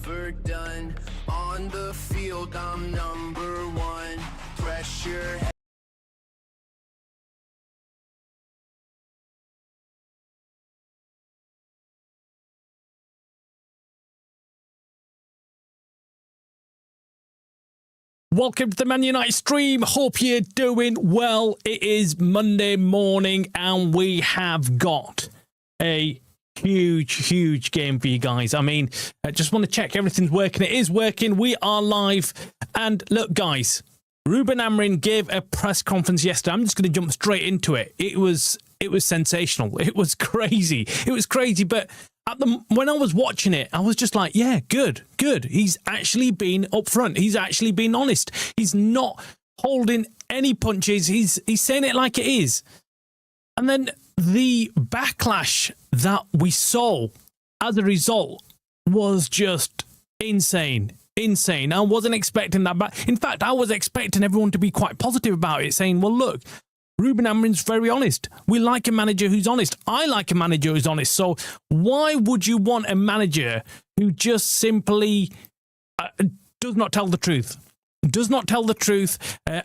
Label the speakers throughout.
Speaker 1: ever done. On the field, I'm number one. Pressure.
Speaker 2: Welcome to the Man United stream. Hope you're doing well. It is Monday morning and we have got a huge game for you guys. I mean, I just want to check everything's working. It is working. We are live. And look, guys, Ruben Amorim gave a press conference yesterday. I'm just going to jump straight into it. It was sensational. It was crazy. It was crazy, but when I was watching it, I was just like, yeah, good. He's actually been upfront. He's actually been honest. He's not holding any punches. He's saying it like it is. And then the backlash that we saw as a result was just insane. I wasn't expecting that. But in fact, I was expecting everyone to be quite positive about it, saying, well, look, Ruben Amorim's very honest. We like a manager who's honest. I like a manager who's honest. So why would you want a manager who just simply does not tell the truth?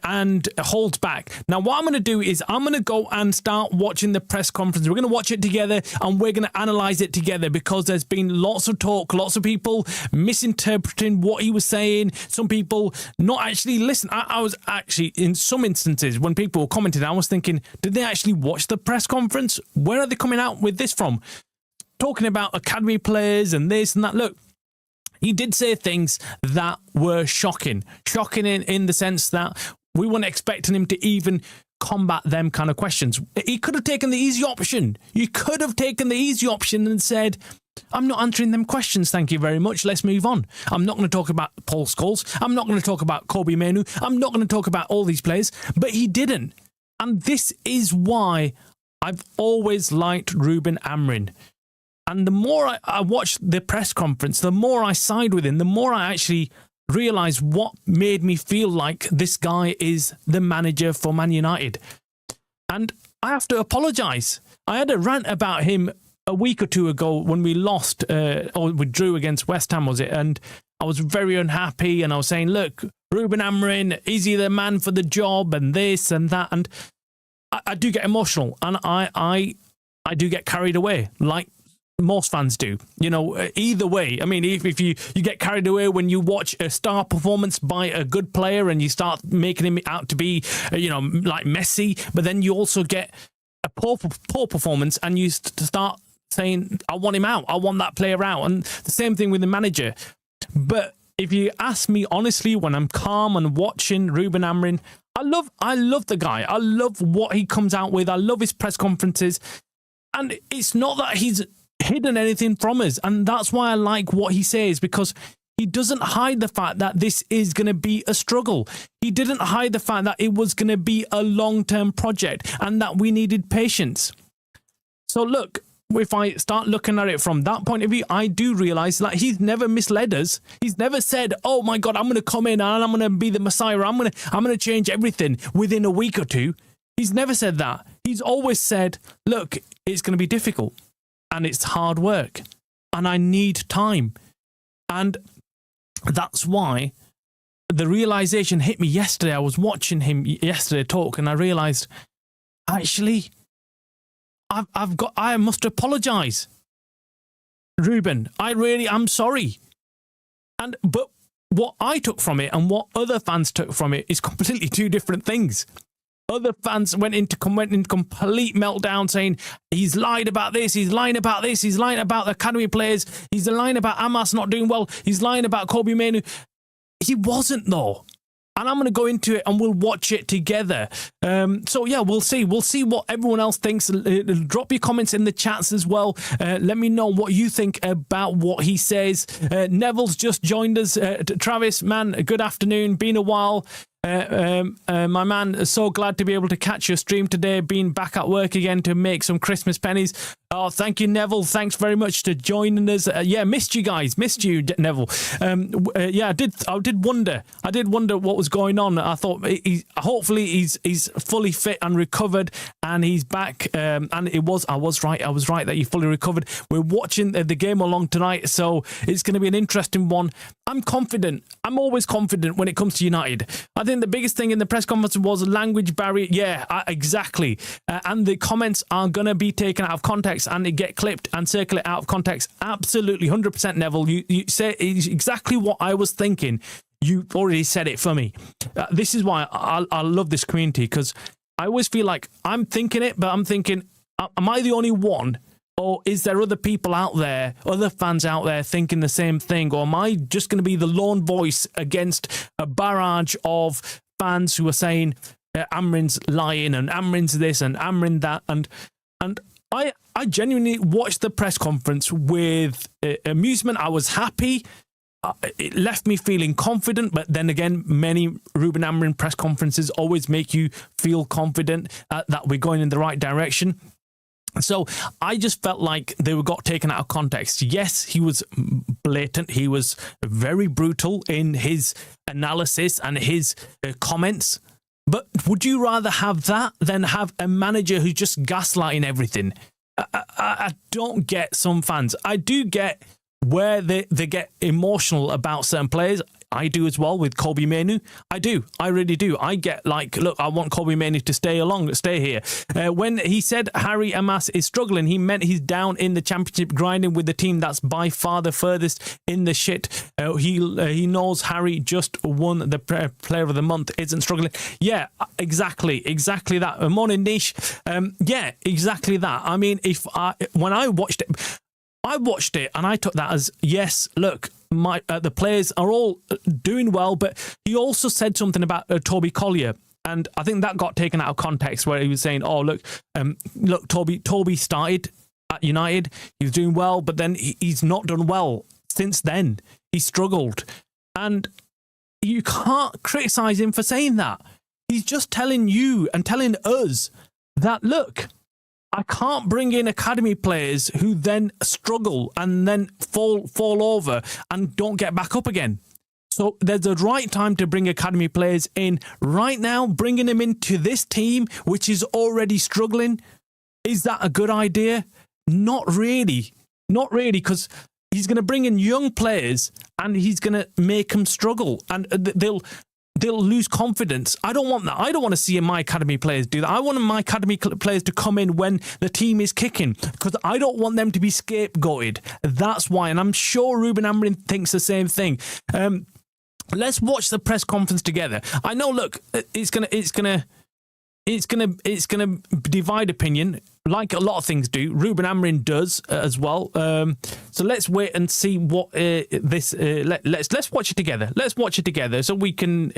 Speaker 2: And holds back. Now, what I'm going to do is I'm going to go and start watching the press conference. We're going to watch it together and we're going to analyze it together because there's been lots of talk, lots of people misinterpreting what he was saying. Some people not actually listen. I was actually, in some instances, when people were commenting, I was thinking, did they actually watch the press conference? Where are they coming out with this from? Talking about academy players and this and that. Look, he did say things that were shocking in the sense that we weren't expecting him to even combat them kind of questions. He could have taken the easy option. You could have taken the easy option and said, I'm not answering them questions, thank you very much, let's move on. I'm not going to talk about Paul Scholes. I'm not going to talk about Kobbie Mainoo. I'm not going to talk about all these players. But he didn't. And this is why I've always liked Ruben Amorim. And the more I watched the press conference, the more I side with him, the more I actually realised what made me feel like this guy is the manager for Man United. And I have to apologise. I had a rant about him a week or two ago when we lost, or we drew against West Ham, was it? And I was very unhappy and I was saying, look, Ruben Amorim, is he the man for the job and this and that? And I do get emotional and I do get carried away, like most fans do. You know, either way. I mean, if you get carried away when you watch a star performance by a good player and you start making him out to be, like Messi, but then you also get a poor performance and you start saying, I want him out. I want that player out. And the same thing with the manager. But if you ask me honestly, when I'm calm and watching Ruben Amorim, I love the guy. I love what he comes out with. I love his press conferences. And it's not that he's hidden anything from us, and that's why I like what he says, because he doesn't hide the fact that this is going to be a struggle. He didn't hide the fact that it was going to be a long-term project and that we needed patience. So look, if I start looking at it from that point of view, I do realise that he's never misled us. He's never said, oh my God, I'm going to come in and I'm going to be the Messiah. I'm going to change everything within a week or two. He's never said that. He's always said, look, it's going to be difficult. And it's hard work. And I need time. And that's why the realization hit me yesterday. I was watching him yesterday talk and I realized, actually, I must apologize. Ruben, I'm sorry. But what I took from it and what other fans took from it is completely two different things. Other fans went into complete meltdown saying he's lied about this, he's lying about this, he's lying about the academy players, he's lying about Amas not doing well, he's lying about Kobbie Mainoo. He wasn't though. And I'm going to go into it and we'll watch it together. So yeah, we'll see. We'll see what everyone else thinks. Drop your comments in the chats as well. Let me know what you think about what he says. Neville's just joined us. Travis, man, good afternoon. Been a while. My man, so glad to be able to catch your stream today, being back at work again to make some Christmas pennies. Oh, thank you, Neville. Thanks very much for joining us. Missed you guys. Missed you, Neville. I did wonder what was going on. I thought hopefully he's fully fit and recovered, and he's back. And I was right that he fully recovered. We're watching the game along tonight, so it's going to be an interesting one. I'm confident. I'm always confident when it comes to United. I think the biggest thing in the press conference was language barrier. Yeah, exactly. And the comments are going to be taken out of context and they get clipped and circulate out of context. Absolutely, 100%, Neville. You say exactly what I was thinking. You already said it for me. This is why I love this community, because I always feel like I'm thinking it, but I'm thinking, am I the only one? Or is there other people out there, other fans out there thinking the same thing? Or am I just going to be the lone voice against a barrage of fans who are saying Amorim's lying and Amorim's this and Amorim that? And I genuinely watched the press conference with amusement. I was happy. It left me feeling confident, but then again, many Ruben Amorim press conferences always make you feel confident that we're going in the right direction. So I just felt like they got taken out of context. Yes, he was blatant. He was very brutal in his analysis and his comments. But would you rather have that than have a manager who's just gaslighting everything? I don't get some fans. I do get where they get emotional about certain players. I do as well with Kobbie Mainoo. I do. I really do. I get like, look, I want Kobbie Mainoo to stay here. When he said Harry Amas is struggling, he meant he's down in the championship grinding with the team that's by far the furthest in the shit. He knows Harry just won the player of the month, isn't struggling. Yeah, exactly that. Morning Niche. Yeah, exactly that. I mean, when I watched it and I took that as, yes, look, the players are all doing well, but he also said something about Toby Collier, and I think that got taken out of context where he was saying, "Oh, look, Toby started at United, he was doing well, but then he's not done well since then. He struggled, and you can't criticise him for saying that. He's just telling you and telling us that, look, I can't bring in academy players who then struggle and then fall over and don't get back up again. So there's a right time to bring academy players in. Right now, bringing them into this team, which is already struggling, is that a good idea? Not really. Not really, because he's going to bring in young players and he's going to make them struggle, and they'll lose confidence. I don't want that. I don't want to see my academy players do that. I want my academy players to come in when the team is kicking, because I don't want them to be scapegoated. That's why, and I'm sure Ruben Amorim thinks the same thing. Let's watch the press conference together. I know. Look, it's gonna divide opinion, like a lot of things do. Ruben Amorim does as well. So let's wait and see what let's watch it together. Let's watch it together so we can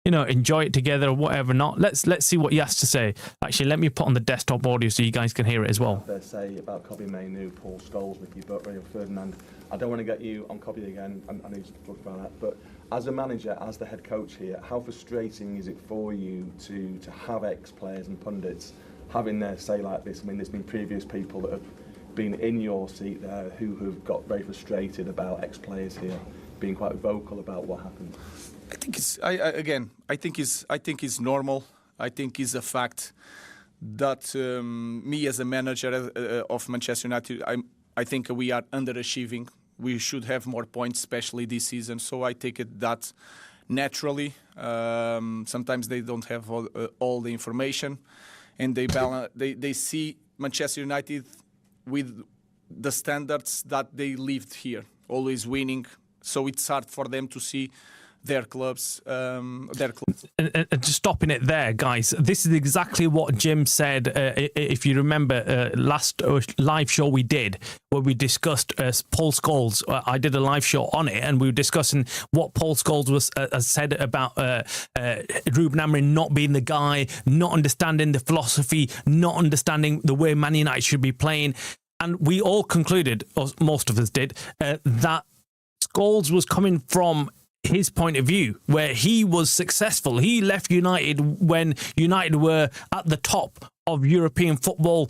Speaker 2: enjoy it together or whatever. Not. Let's see what he has to say. Actually, let me put on the desktop audio so you guys can hear it as well.
Speaker 3: They say about Kobbie Mainoo, Paul Scholes, Mickey Buttery, and Ferdinand. I don't want to get you on Kobbie again. I need to talk about that, but as a manager, as the head coach here, how frustrating is it for you to have ex-players and pundits having their say like this? I mean, there's been previous people that have been in your seat there who have got very frustrated about ex-players here being quite vocal about what happened.
Speaker 4: I think it's I think it's normal. I think it's a fact that me as a manager of Manchester United, I think we are underachieving. We should have more points, especially this season. So I take it that naturally. Sometimes they don't have all the information, and they see Manchester United with the standards that they lived here, always winning. So it's hard for them to see their clubs. And
Speaker 2: just stopping it there, guys. This is exactly what Jim said. If you remember, last live show we did, where we discussed Paul Scholes. I did a live show on it, and we were discussing what Paul Scholes was said about Ruben Amorim not being the guy, not understanding the philosophy, not understanding the way Man United should be playing, and we all concluded, or most of us did, that Scholes was coming from his point of view, where he was successful. He left United when United were at the top of European football,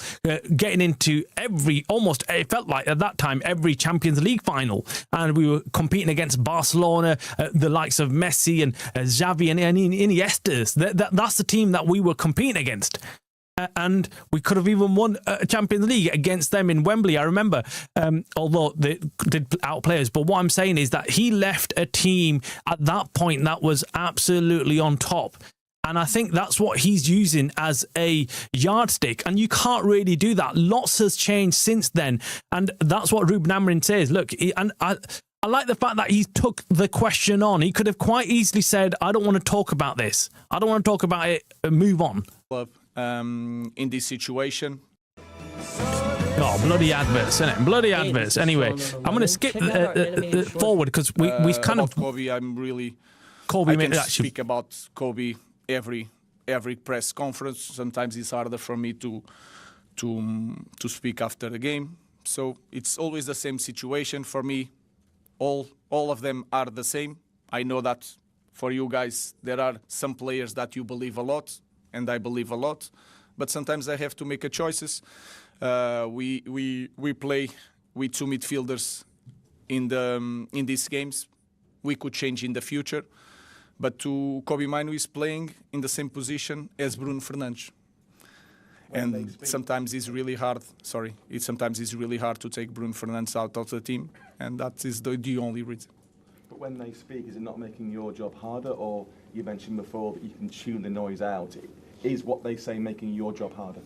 Speaker 2: getting into it felt like at that time, every Champions League final. And we were competing against Barcelona, the likes of Messi and Xavi and Iniesta. That's the team that we were competing against. And we could have even won a Champions League against them in Wembley, I remember, although they did outplay us. But what I'm saying is that he left a team at that point that was absolutely on top. And I think that's what he's using as a yardstick. And you can't really do that. Lots has changed since then. And that's what Ruben Amorim says. Look, I like the fact that he took the question on. He could have quite easily said, I don't want to talk about this. I don't want to talk about it. Move on.
Speaker 4: In this situation.
Speaker 2: Oh, bloody adverts, isn't it? Bloody adverts. Anyway, I'm going to skip forward because we've kind of...
Speaker 4: Kobbie, I'm really...
Speaker 2: Kobbie
Speaker 4: I can speak about Kobbie every press conference. Sometimes it's harder for me to speak after the game. So it's always the same situation for me. All of them are the same. I know that for you guys there are some players that you believe a lot, and I believe a lot, but sometimes I have to make choices. We play with two midfielders in these games. We could change in the future, but Kobbie Mainoo is playing in the same position as Bruno Fernandes. And sometimes it's really hard. Sometimes it's really hard to take Bruno Fernandes out of the team, and that is the only reason.
Speaker 3: But when they speak, is it not making your job harder? Or you mentioned before that you can tune the noise out. Is what they say making your job harder?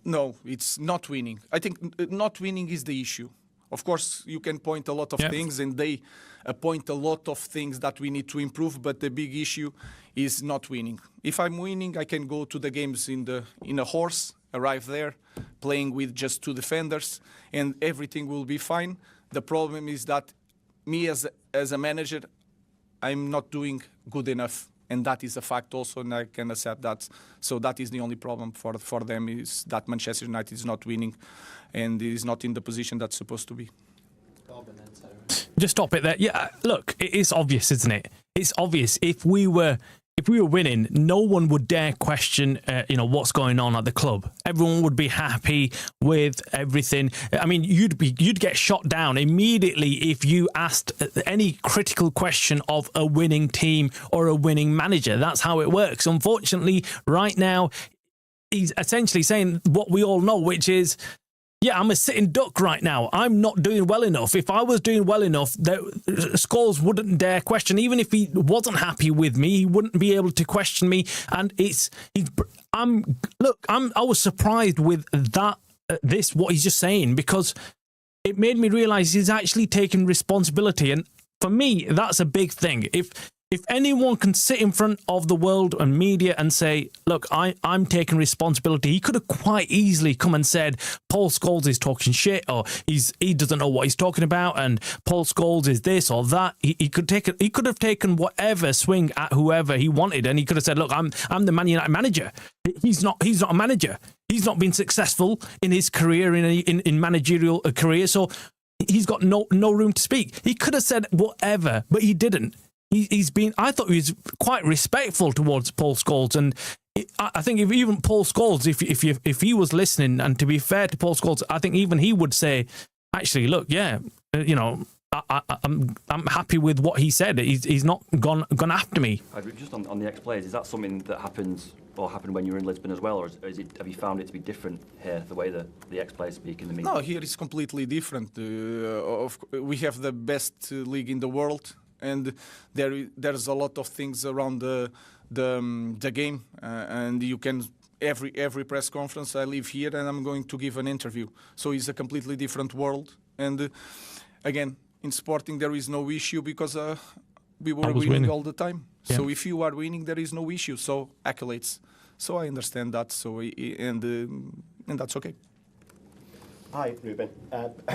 Speaker 4: No, it's not winning. I think not winning is the issue. Of course, you can point a lot of things, and they point a lot of things that we need to improve, but the big issue is not winning. If I'm winning, I can go to the games in a horse, arrive there, playing with just two defenders, and everything will be fine. The problem is that me as a manager, I'm not doing good enough, and that is a fact also, and I can accept that. So that is the only problem for them, is that Manchester United is not winning and is not in the position that's supposed to be.
Speaker 2: Just stop it there. Yeah, look, it's obvious, isn't it? It's obvious. If we were winning, no one would dare question, what's going on at the club. Everyone would be happy with everything. I mean, you'd get shot down immediately if you asked any critical question of a winning team or a winning manager. That's how it works. Unfortunately, right now, he's essentially saying what we all know, which is, yeah, I'm a sitting duck right now. I'm not doing well enough. If I was doing well enough, Scholes wouldn't dare question. Even if he wasn't happy with me, he wouldn't be able to question me. And I was surprised with that. What he's just saying, because it made me realise he's actually taking responsibility. And for me, that's a big thing. If anyone can sit in front of the world and media and say, look, I'm taking responsibility, he could have quite easily come and said, Paul Scholes is talking shit, or he doesn't know what he's talking about, and Paul Scholes is this or that. He could have taken whatever swing at whoever he wanted, and he could have said, look, I'm the Man United manager. He's not a manager. He's not been successful in his career, in managerial career, so he's got no room to speak. He could have said whatever, but he didn't. I thought he was quite respectful towards Paul Scholes, and I think even Paul Scholes, if he was listening, and to be fair to Paul Scholes, I think even he would say, actually, look, yeah, I'm happy with what he said. He's not gone after me.
Speaker 5: Just on the ex-players, is that something that happened when you were in Lisbon as well, or have you found it to be different here, the way that the ex-players speak in the media?
Speaker 4: No, here it's completely different. We have the best league in the world. And there's a lot of things around the game, and you can every press conference I leave here and I'm going to give an interview. So it's a completely different world. And again, in Sporting there is no issue because we were winning all the time. Yeah. So if you are winning, there is no issue. So accolades. So I understand that. So and that's okay.
Speaker 6: Hi, Ruben.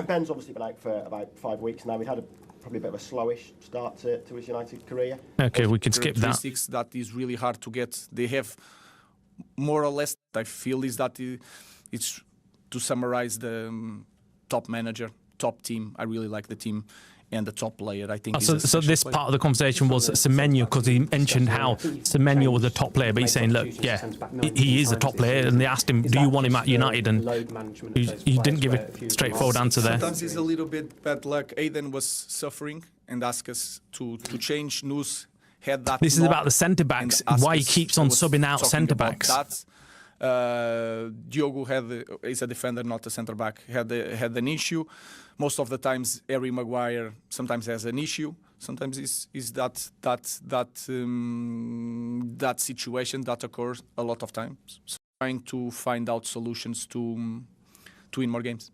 Speaker 6: Ben's obviously been out for about 5 weeks now. We've had probably a bit of a slowish start to his United career.
Speaker 2: Okay, we can skip that.
Speaker 4: That is really hard to get. They have more or less, I feel, is that it's to summarize the top manager, top team. I really like the team. and the top player. I think.
Speaker 2: So this part of the conversation was Semenyo, because he mentioned how Semenyo was a top player, but he's saying, look, yeah, he is a top player, and they asked him, do you want him at United? And he didn't give a straightforward answer there.
Speaker 4: Sometimes it's a little bit bad luck. Aiden was suffering and asked us to change news. Had that.
Speaker 2: This is about the centre backs. Why he keeps on subbing out centre backs.
Speaker 4: Diogo is a defender, not a centre back. Had an issue. Most of the times, Harry Maguire sometimes has an issue. Sometimes is that situation that occurs a lot of times. So trying to find out solutions to win more games.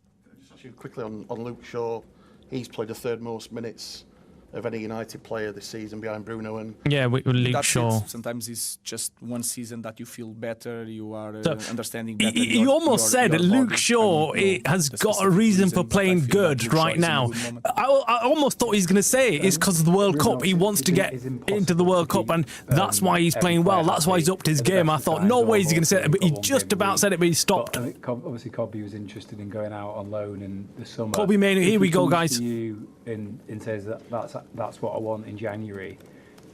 Speaker 7: Just quickly on Luke Shaw, he's played the third most minutes of any United player this season behind Bruno and
Speaker 2: Luke Shaw.
Speaker 4: Sometimes it's just one season that you feel better, you are understanding better.
Speaker 2: You almost said that Luke Shaw has got a reason for playing good right now. I almost thought he was going to say it's because of the World Cup. He wants to get into the World Cup, and that's why he's playing well. That's why he's upped his game. I thought, no way he's going to say it, but he just about said it, but he stopped.
Speaker 8: Obviously, Kobbie was interested in going out on loan in the summer.
Speaker 2: Kobbie Mainoo, here we go, guys.
Speaker 8: And says that's what I want in January.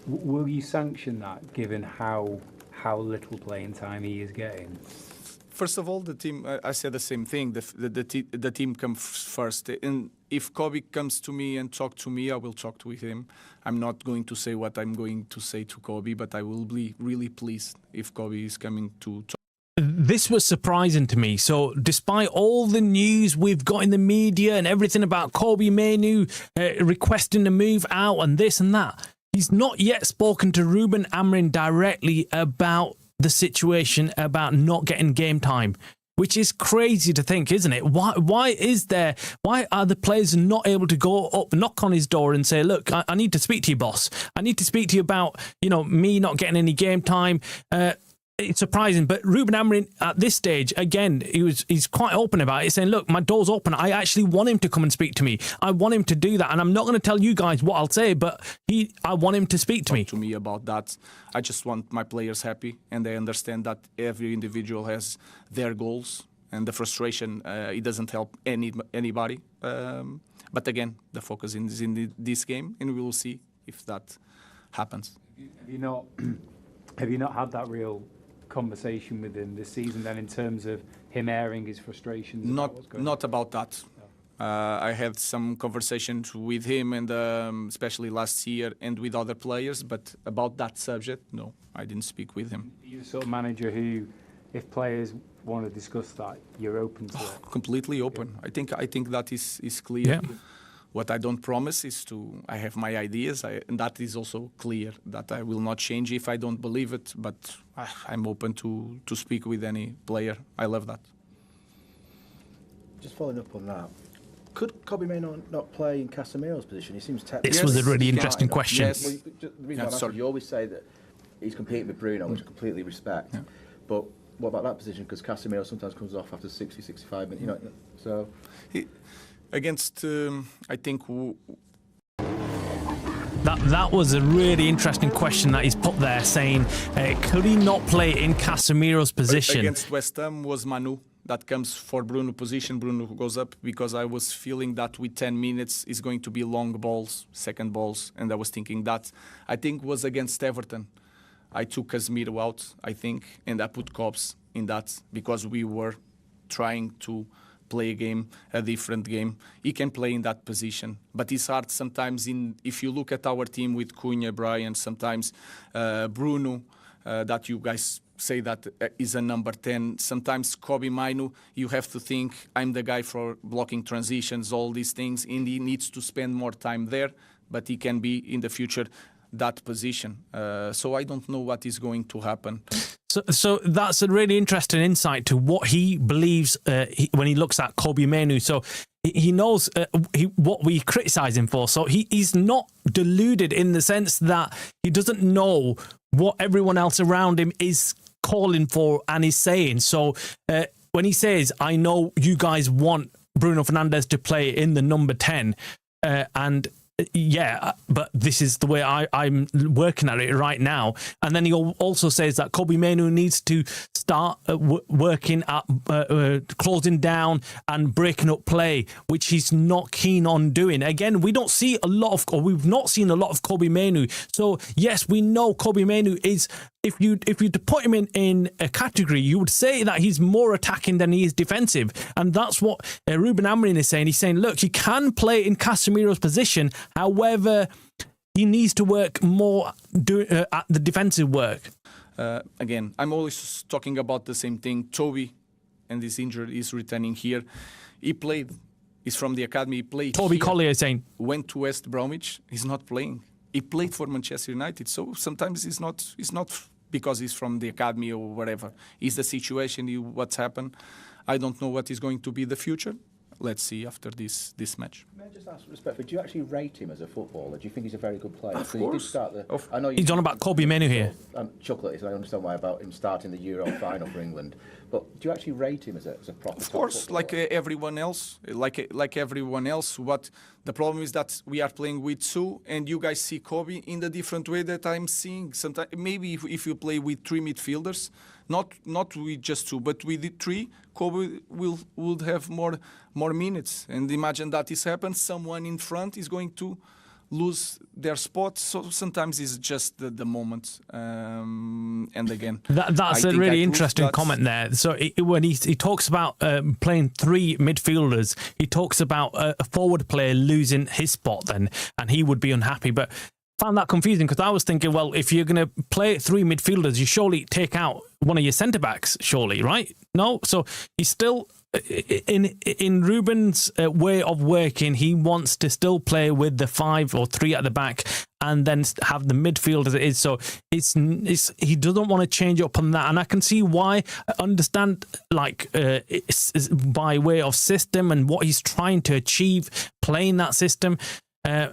Speaker 8: Will you sanction that, given how little playing time he is getting?
Speaker 4: First of all, the team. I said the same thing. The team comes first. And if Kobbie comes to me and talk to me, I will talk with him. I'm not going to say what I'm going to say to Kobbie, but I will be really pleased if Kobbie is coming to talk.
Speaker 2: This was surprising to me. So despite all the news we've got in the media and everything about Kobbie Mainoo requesting to move out and this and that, he's not yet spoken to Ruben Amorim directly about the situation, about not getting game time, which is crazy to think, isn't it? Why are the players not able to go up, knock on his door and say, look, I need to speak to you, boss. I need to speak to you about, me not getting any game time. It's surprising, but Ruben Amorim at this stage, again, he's quite open about it, saying, look, my door's open. I actually want him to come and speak to me. I want him to do that. And I'm not going to tell you guys what I'll say, but I want him to speak to me.
Speaker 4: To me about that. I just want my players happy, and they understand that every individual has their goals, and the frustration, it doesn't help anybody. But again, the focus is in this game, and we will see if that happens.
Speaker 8: Have you not had that real conversation with him this season then, in terms of him airing his frustrations?
Speaker 4: Not about that. I had some conversations with him, and especially last year, and with other players, but about that subject, no, I didn't speak with him.
Speaker 8: You're the sort of manager who, if players want to discuss that, you're open to it?
Speaker 4: Completely open. Yeah. I think that is clear. Yeah. What I don't promise is I have my ideas, and that is also clear, that I will not change if I don't believe it, but I'm open to speak with any player. I love that.
Speaker 9: Just following up on that, could Kobbie Mainoo not play in Casemiro's position? He seems technical.
Speaker 2: This was a really interesting question.
Speaker 9: Yes. Well, the reason I'm asking, you always say that he's competing with Bruno, which I completely respect, but what about that position? Because Casemiro sometimes comes off after 60, 65 minutes, so...
Speaker 4: Against, I think...
Speaker 2: That was a really interesting question that he's put there, saying, could he not play in Casemiro's position?
Speaker 4: Against West Ham was Mainoo. That comes for Bruno position. Bruno goes up, because I was feeling that with 10 minutes is going to be long balls, second balls, and I was thinking that. I think was against Everton. I took Casemiro out, I think, and I put Cobbs in that, because we were trying to play a different game. He can play in that position, but it's hard sometimes. If you look at our team with Cunha, Brian, sometimes Bruno, that you guys say that is a number 10. Sometimes Kobbie Mainoo, you have to think, I'm the guy for blocking transitions, all these things, and he needs to spend more time there, but he can be in the future that position. So I don't know what is going to happen.
Speaker 2: So that's a really interesting insight to what he believes when he looks at Kobbie Mainoo. So he knows what we criticise him for. So he's not deluded in the sense that he doesn't know what everyone else around him is calling for and is saying. So when he says, I know you guys want Bruno Fernandes to play in the number 10, and yeah, but this is the way I'm working at it right now. And then he also says that Kobbie Mainoo needs to start working at closing down and breaking up play, which he's not keen on doing. Again, we've not seen a lot of Kobbie Mainoo. So yes, we know Kobbie Mainoo is. If you to put him in a category, you would say that he's more attacking than he is defensive, and that's what Ruben Amorim is saying. He's saying, look, you can play in Casemiro's position, however, he needs to work more at the defensive work.
Speaker 4: Again, I'm always talking about the same thing. Toby, and this injury is returning here. He played. He's from the academy. He played.
Speaker 2: Toby
Speaker 4: here,
Speaker 2: Collier is saying
Speaker 4: went to West Bromwich. He's not playing. He played for Manchester United, so sometimes it's not because he's from the academy or whatever. It's the situation, what's happened. I don't know what is going to be the future. Let's see after this match.
Speaker 9: May I just ask respectfully, do you actually rate him as a footballer? Do you think he's a very good player?
Speaker 4: Of
Speaker 9: so
Speaker 4: course.
Speaker 9: You did start the, I know
Speaker 2: he's on about Kobbie Mainoo here.
Speaker 9: I'm chocolate, so I understand why about him starting the Euro final for England. But do you actually rate him as a proper?
Speaker 4: Of course,
Speaker 9: footballer?
Speaker 4: like everyone else, like everyone else. What the problem is that we are playing with two, and you guys see Kobbie in the different way that I'm seeing. Sometimes maybe if you play with three midfielders, not with just two, but with the three, Kobbie would have more minutes. And imagine that this happens, someone in front is going to lose their spot. So sometimes it's just the moment. And again,
Speaker 2: that's a really interesting comment there. So when he talks about playing three midfielders, he talks about a forward player losing his spot then, and he would be unhappy. But found that confusing because I was thinking, well, if you're going to play three midfielders, you surely take out one of your centre backs, surely, right? No, so he's still in Ruben's way of working. He wants to still play with the 5 or 3 at the back, and then have the midfield as it is. So he doesn't want to change up on that, and I can see why. I understand, like it's by way of system and what he's trying to achieve playing that system.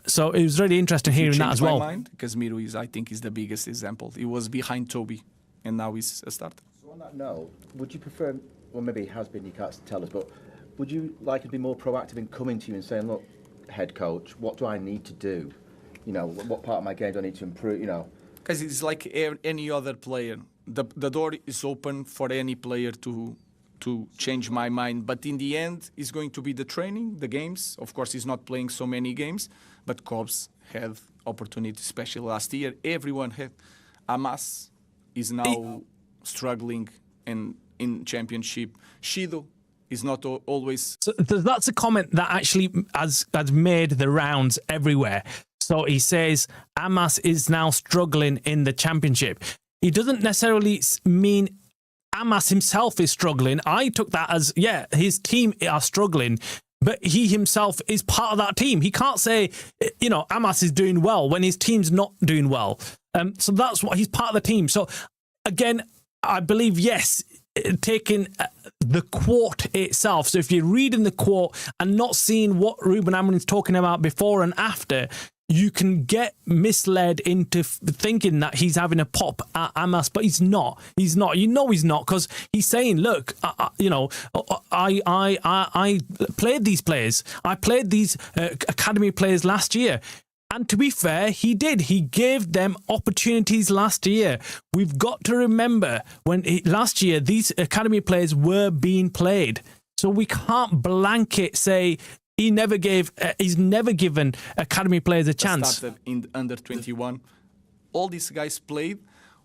Speaker 2: So it was really interesting hearing that as well.
Speaker 4: Because Miro I think, is the biggest example. He was behind Toby, and now he's a starter.
Speaker 9: So on that note, would you prefer, well, maybe he has been, you can't tell us, but would you like to be more proactive in coming to you and saying, look, head coach, what do I need to do? You know, what part of my game do I need to improve? You know,
Speaker 4: because it's like any other player. The door is open for any player to change my mind, but in the end it's going to be the training, the games. Of course, he's not playing so many games, but Cobbs had opportunity, especially last year. Everyone had. Amas is now struggling in championship. Shido is not always.
Speaker 2: So that's a comment that actually has made the rounds everywhere. So he says Amas is now struggling in the championship. He doesn't necessarily mean Amas himself is struggling. I took that as, yeah, his team are struggling, but he himself is part of that team. He can't say, you know, Amas is doing well when his team's not doing well. So that's what he's part of the team. So again, I believe, yes, taking the quote itself. So if you're reading the quote and not seeing what Ruben Amorim is talking about before and after, you can get misled into thinking that he's having a pop at Amas, but he's not. He's not. You know he's not, because he's saying, "Look, I played these players. I played these academy players last year." And to be fair, he did. He gave them opportunities last year. We've got to remember last year these academy players were being played, so we can't blanket say. He's never given academy players a chance.
Speaker 4: Started in under 21. All these guys played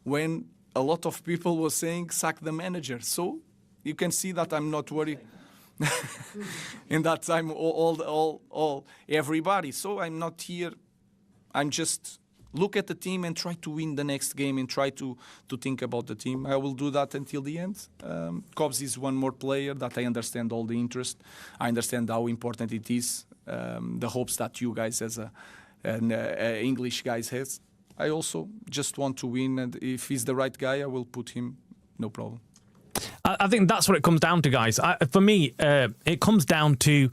Speaker 4: when a lot of people were saying sack the manager. So you can see that I'm not worried. In that time, all everybody. So I'm not here. I'm just look at the team and try to win the next game and try to think about the team. I will do that until the end. Cobbs is one more player that I understand all the interest. I understand how important it is. The hopes that you guys as an English guys has. I also just want to win, and if he's the right guy, I will put him, no problem.
Speaker 2: I think that's what it comes down to, guys. For me, it comes down to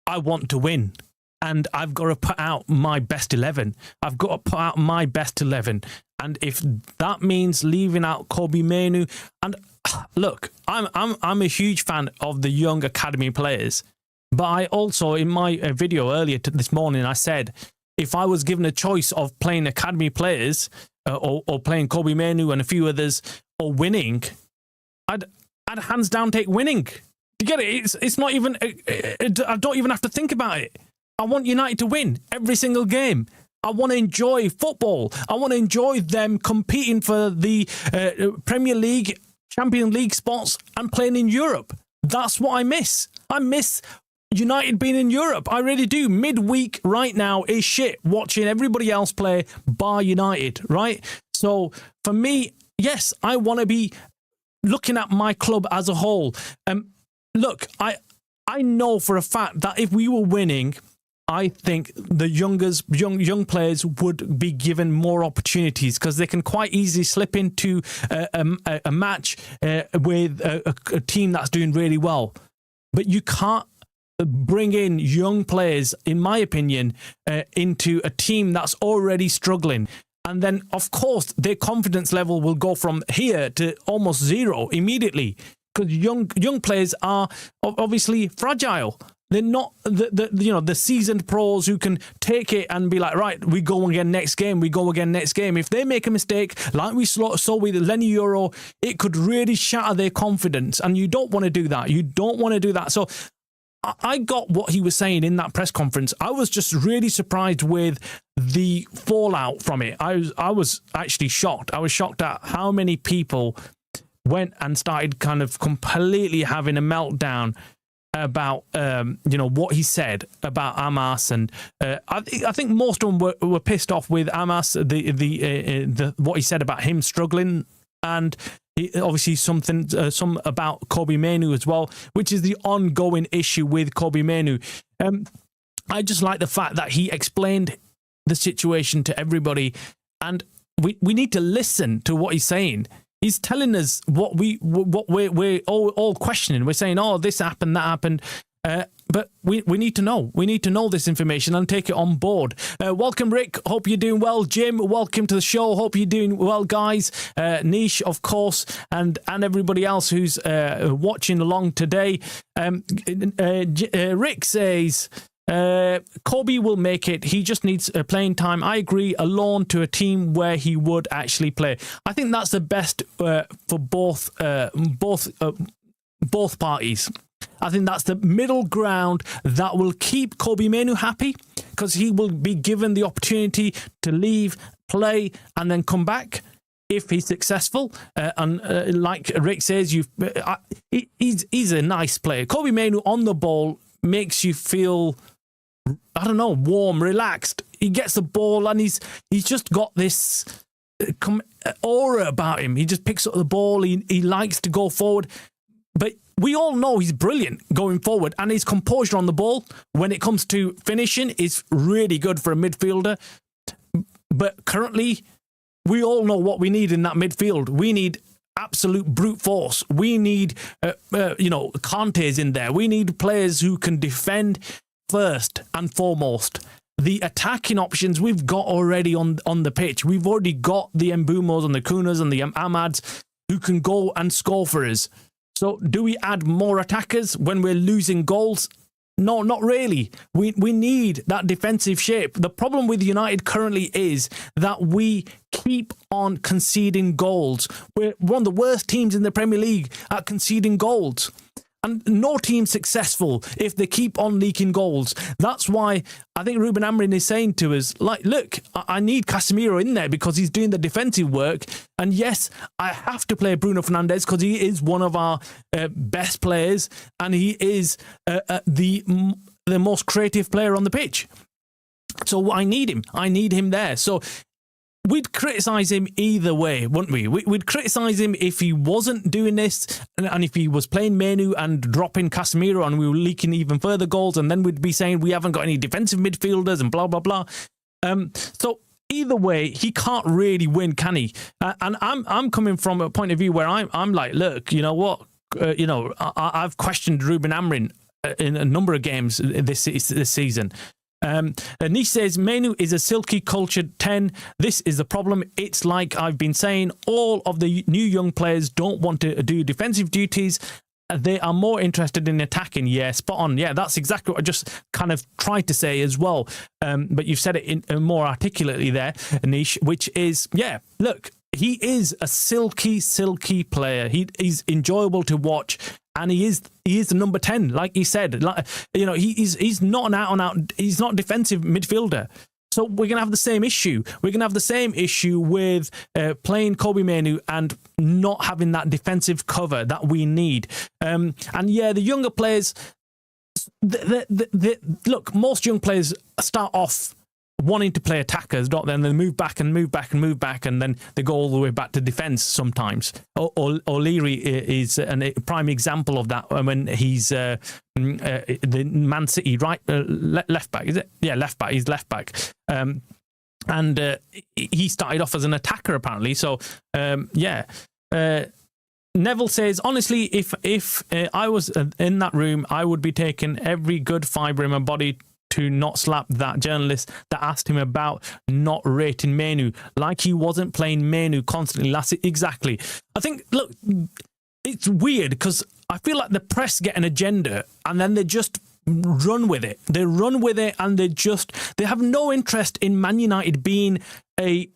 Speaker 2: I want to win. And I've got to put out my best 11. I've got to put out my best 11. And if that means leaving out Kobbie Mainoo, and look, I'm a huge fan of the young academy players. But I also, in my video earlier this morning, I said if I was given a choice of playing academy players or playing Kobbie Mainoo and a few others or winning, I'd hands down take winning. You get it? It's not even. I don't even have to think about it. I want United to win every single game. I want to enjoy football. I want to enjoy them competing for the Premier League, Champions League spots and playing in Europe. That's what I miss. I miss United being in Europe. I really do. Midweek right now is shit watching everybody else play bar United, right? So for me, yes, I want to be looking at my club as a whole. Look, I know for a fact that if we were winning, I think the young players would be given more opportunities because they can quite easily slip into a match with a team that's doing really well. But you can't bring in young players, in my opinion, into a team that's already struggling. And then, of course, their confidence level will go from here to almost zero immediately because young players are obviously fragile. They're not the seasoned pros who can take it and be like, right, we go again next game. If they make a mistake, like we saw with Lenny Euro, it could really shatter their confidence. And you don't want to do that. So I got what he was saying in that press conference. I was just really surprised with the fallout from it. I was actually shocked. I was shocked at how many people went and started kind of completely having a meltdown about what he said about Amas, and I think most of them were pissed off with Amas, the what he said about him struggling, and obviously some about Kobbie Mainoo as well, which is the ongoing issue with Kobbie Mainoo. I just like the fact that he explained the situation to everybody, and we need to listen to what he's saying. He's telling us what we're all questioning. We're saying, oh, this happened, that happened. But we need to know. We need to know this information and take it on board. Welcome, Rick. Hope you're doing well. Jim, welcome to the show. Hope you're doing well, guys. Nish, of course, and everybody else who's watching along today. Rick says, Kobbie will make it. He just needs playing time. I agree. A loan to a team where he would actually play. I think that's the best for both parties. I think that's the middle ground that will keep Kobbie Mainoo happy because he will be given the opportunity to leave, play, and then come back if he's successful. And like Rick says, he's a nice player. Kobbie Mainoo on the ball makes you feel, I don't know, warm, relaxed. He gets the ball and he's just got this aura about him. He just picks up the ball. He likes to go forward. But we all know he's brilliant going forward, and his composure on the ball when it comes to finishing is really good for a midfielder. But currently, we all know what we need in that midfield. We need absolute brute force. We need, Kante's in there. We need players who can defend first and foremost. The attacking options we've got already on the pitch. We've already got the Mbumos and the Kunas and the Amads who can go and score for us. So do we add more attackers when we're losing goals? No, not really. We need that defensive shape. The problem with United currently is that we keep on conceding goals. We're one of the worst teams in the Premier League at conceding goals. And no team's successful if they keep on leaking goals. That's why I think Ruben Amorim is saying to us, like, look, I need Casemiro in there because he's doing the defensive work. And yes, I have to play Bruno Fernandes because he is one of our best players and he is the most creative player on the pitch. So I need him. I need him there. So we'd criticise him either way, wouldn't we? We'd criticise him if he wasn't doing this and if he was playing Mainoo and dropping Casemiro and we were leaking even further goals, and then we'd be saying we haven't got any defensive midfielders and blah, blah, blah. So either way, he can't really win, can he? And I'm coming from a point of view where I'm like, look, you know what? I've questioned Ruben Amorim in a number of games this season. Nish says, Mainoo is a silky cultured 10. This is the problem. It's like I've been saying, all of the new young players don't want to do defensive duties they are more interested in attacking. Yeah, spot on. Yeah, that's exactly what I just kind of tried to say as well. But you've said it in more articulately there, Anish, which is, yeah, look, he is a silky player. He's enjoyable to watch, and he is the number 10, like he said. Like, he's not an out-and-out, he's not a defensive midfielder. So we're going to have the same issue. We're going to have the same issue with playing Kobbie Mainoo and not having that defensive cover that we need. And yeah, the younger players, look, most young players start off wanting to play attackers, don't they? And they move back, and then they go all the way back to defence sometimes. O'Leary is a prime example of that when he's the Man City left back, is it? Yeah, left back. He's left back. And he started off as an attacker apparently. So yeah. Neville says, honestly, if I was in that room, I would be taking every good fibre in my body to not slap that journalist that asked him about not rating Mainoo, like he wasn't playing Mainoo constantly last. Exactly. I think, look, it's weird because I feel like the press get an agenda and then they just run with it. They run with it and they have no interest in Man United being a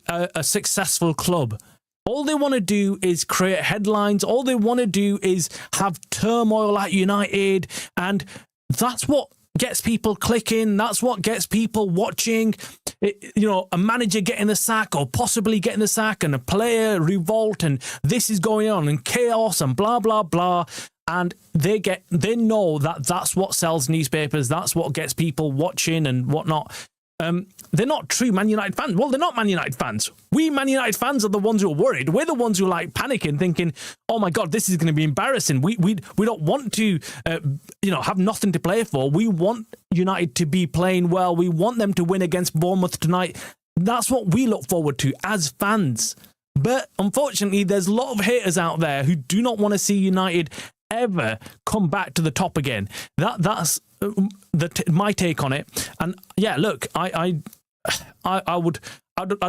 Speaker 2: successful club. All they want to do is create headlines. All they want to do is have turmoil at United, and that's what gets people clicking. That's what gets people watching. A manager getting the sack or possibly getting the sack, and a player revolt, and this is going on, and chaos, and blah blah blah. And they know that that's what sells newspapers. That's what gets people watching and whatnot. They're not true Man United fans. Well, they're not Man United fans. We Man United fans are the ones who are worried. We're the ones who are like panicking, thinking, "Oh my God, this is going to be embarrassing." We don't want to, have nothing to play for. We want United to be playing well. We want them to win against Bournemouth tonight. That's what we look forward to as fans. But unfortunately, there's a lot of haters out there who do not want to see United ever come back to the top again. That's my take on it. And yeah, look, I'd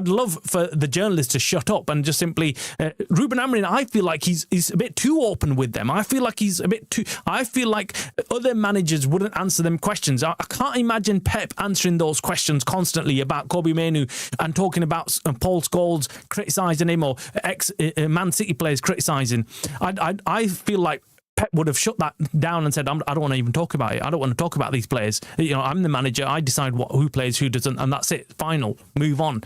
Speaker 2: love for the journalists to shut up and just simply Ruben Amorim. I feel like he's a bit too open with them. I feel like I feel like other managers wouldn't answer them questions. I can't imagine Pep answering those questions constantly about Kobbie Mainoo and talking about Paul Scholes criticising him, or ex Man City players criticising. I feel like Pep would have shut that down and said, I don't want to even talk about it. I don't want to talk about these players. I'm the manager. I decide who plays, who doesn't, and that's it. Final. Move on.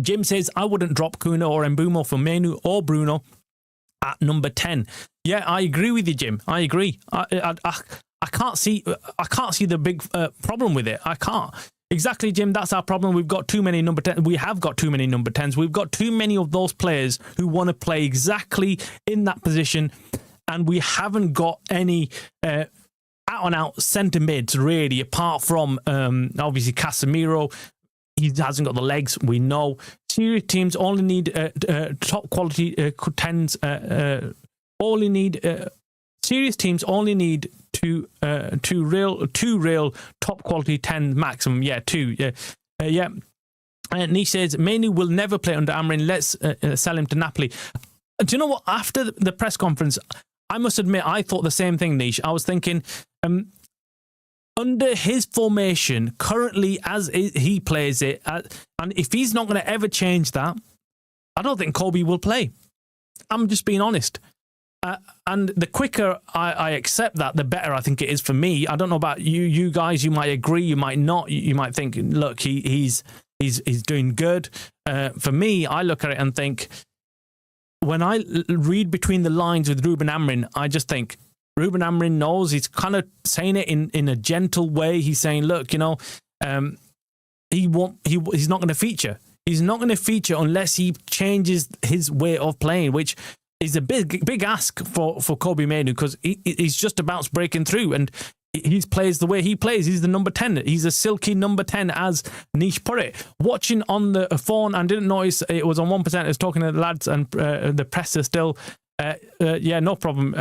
Speaker 2: Jim says, I wouldn't drop Kuna or Mbeumo for Mainoo or Bruno at number 10. Yeah, I agree with you, Jim. I agree. I can't see the big problem with it. I can't. Exactly, Jim. That's our problem. We've got too many number 10s. We have got too many number 10s. We've got too many of those players who want to play exactly in that position. And we haven't got any out-and-out centre mids, really, apart from, obviously, Casemiro. He hasn't got the legs, we know. Serious teams only need top-quality 10s. Serious teams only need two real top-quality 10 maximum. Yeah, two. Yeah. Nish says, Mainoo will never play under Amorim. Let's sell him to Napoli. Do you know what? After the press conference, I must admit, I thought the same thing, Nish. I was thinking, under his formation, currently as he plays it, and if he's not going to ever change that, I don't think Kobbie will play. I'm just being honest. And the quicker I accept that, the better I think it is for me. I don't know about you guys. You might agree, you might not. You might think, look, he's doing good. For me, I look at it and think, when I read between the lines with Ruben Amorim, I just think Ruben Amorim knows. He's kind of saying it in a gentle way. He's saying, look, he's not going to feature. He's not going to feature unless he changes his way of playing, which is a big ask for Kobbie Mainoo, because he's just about breaking through, and he plays the way he plays. He's the number 10. He's a silky number 10, as Nish put it. Watching on the phone and didn't notice it was on 1%. I was talking to the lads and the press are still. Yeah, no problem.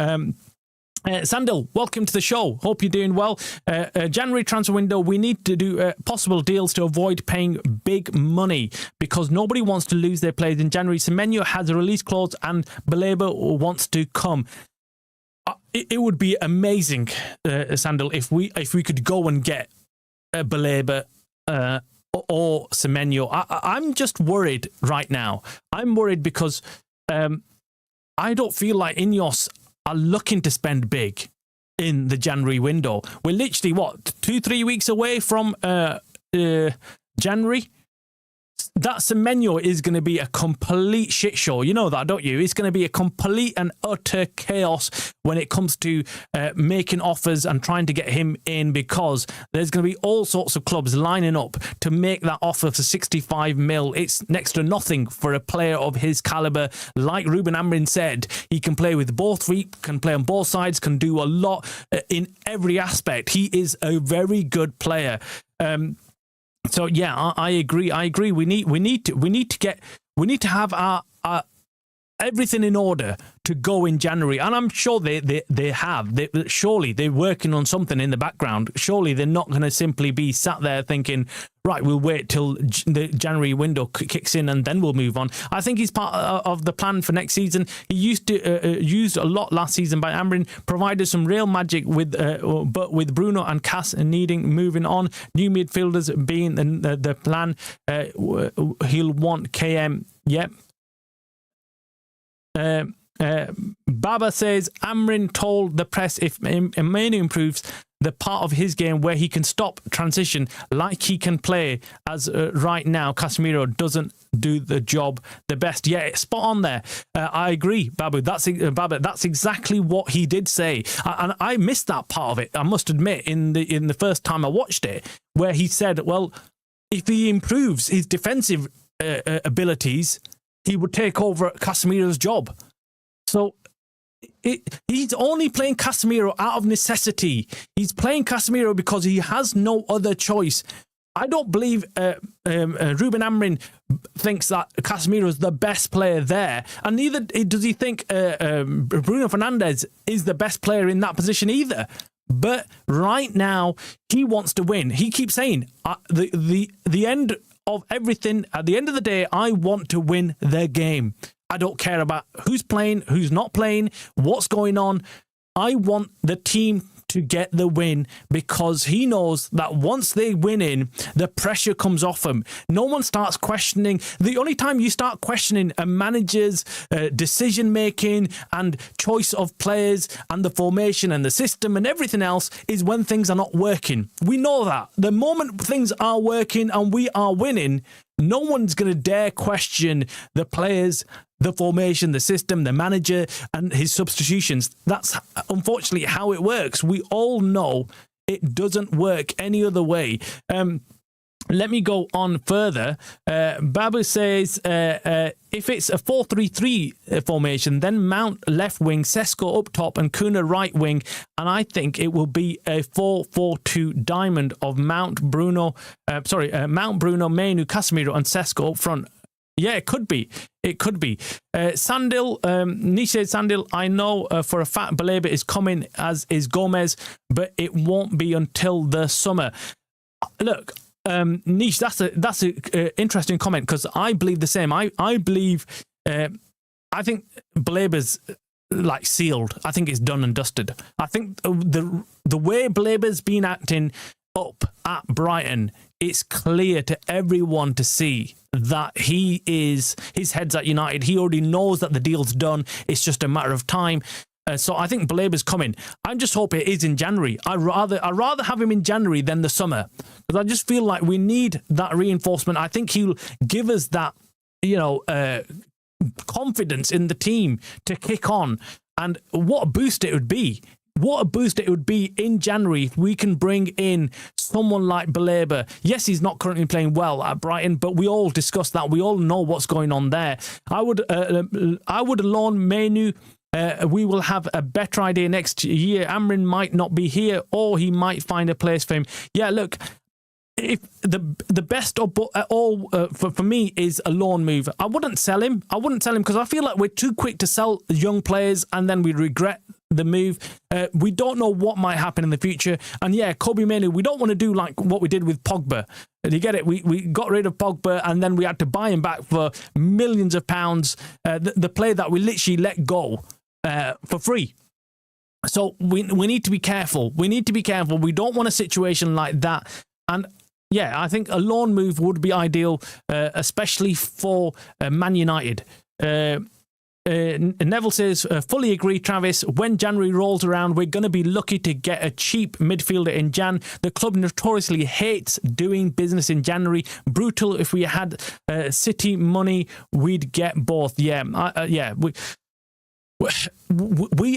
Speaker 2: Sandil, welcome to the show. Hope you're doing well. January transfer window, we need to do possible deals to avoid paying big money, because nobody wants to lose their players in January. Semenyo has a release clause and Baleba wants to come. it would be amazing, Sandal, if we could go and get Baleba or Semenyo. I'm just worried right now. I'm worried because I don't feel like Ineos are looking to spend big in the January window. We're literally, 2-3 weeks away from January? That Semenyo is going to be a complete shit show. You know that, don't you? It's going to be a complete and utter chaos when it comes to making offers and trying to get him in, because there's going to be all sorts of clubs lining up to make that offer for 65 mil. It's next to nothing for a player of his calibre. Like Ruben Amorim said, he can play with both feet, can play on both sides, can do a lot in every aspect. He is a very good player. So yeah, I agree. We need to have our everything in order to go in January, and I'm sure they have. Surely they're working on something in the background. Surely they're not going to simply be sat there thinking, right, we'll wait till the January window kicks in and then we'll move on. I think he's part of the plan for next season. He used a lot last season by Amorim, provided some real magic but with Bruno and Cass needing moving on, new midfielders being the plan. He'll want KM. Yep. Baba says Amorim told the press if Mainoo improves the part of his game where he can stop transition like he can play as right now, Casemiro doesn't do the job the best. Yeah, spot on there. I agree, Babu. That's exactly what he did say, and I missed that part of it. I must admit, in the first time I watched it, where he said, "Well, if he improves his defensive abilities, he would take over Casemiro's job." So he's only playing Casemiro out of necessity. He's playing Casemiro because he has no other choice. I don't believe Ruben Amorim thinks that Casemiro is the best player there, and neither does he think Bruno Fernandes is the best player in that position either. But right now, he wants to win. He keeps saying, the end of everything, at the end of the day, I want to win the game. I don't care about who's playing, who's not playing, what's going on. I want the team to get the win, because he knows that once they win in, the pressure comes off him. No one starts questioning. The only time you start questioning a manager's decision making and choice of players and the formation and the system and everything else is when things are not working. We know that. The moment things are working and we are winning, no one's going to dare question the players, the formation, the system, the manager, and his substitutions. That's unfortunately how it works. We all know it doesn't work any other way. Let me go on further. Babu says, if it's a 4-3-3 formation, then Mount left wing, Sesko up top, and Kuna right wing. And I think it will be a 4-4-2 diamond of Mount, Bruno, Mainoo, Casemiro, and Sesko up front. Yeah, it could be. It could be. Sandil, Niche Sandil, I know for a fact Baleba is coming, as is Gomez, but it won't be until the summer. Look, Niche, that's a interesting comment, because I believe the same. I believe, I think Baleba's like sealed. I think it's done and dusted. I think the way Baleba's been acting up at Brighton, it's clear to everyone to see that his head's at United. He already knows that the deal's done. It's just a matter of time. So I think Baleba's coming. I just hope it is in January. I'd rather have him in January than the summer, because I just feel like we need that reinforcement. I think he'll give us that, confidence in the team to kick on. And what a boost it would be. What a boost it would be in January if we can bring in someone like Baleba. Yes, he's not currently playing well at Brighton, but we all discussed that. We all know what's going on there. I would loan Mainoo. We will have a better idea next year. Amorim might not be here, or he might find a place for him. Yeah, look, if the best of all for me is a loan move. I wouldn't sell him. Because I feel like we're too quick to sell young players and then we regret the move. We don't know what might happen in the future. And yeah, Kobbie Mainoo, we don't want to do like what we did with Pogba. You get it? We got rid of Pogba and then we had to buy him back for millions of pounds. The player that we literally let go for free. So we need to be careful. We need to be careful. We don't want a situation like that. And yeah, I think a loan move would be ideal, especially for Man United. Neville says, fully agree, Travis. When January rolls around, we're going to be lucky to get a cheap midfielder in Jan. The club notoriously hates doing business in January. Brutal. If we had City money, we'd get both. We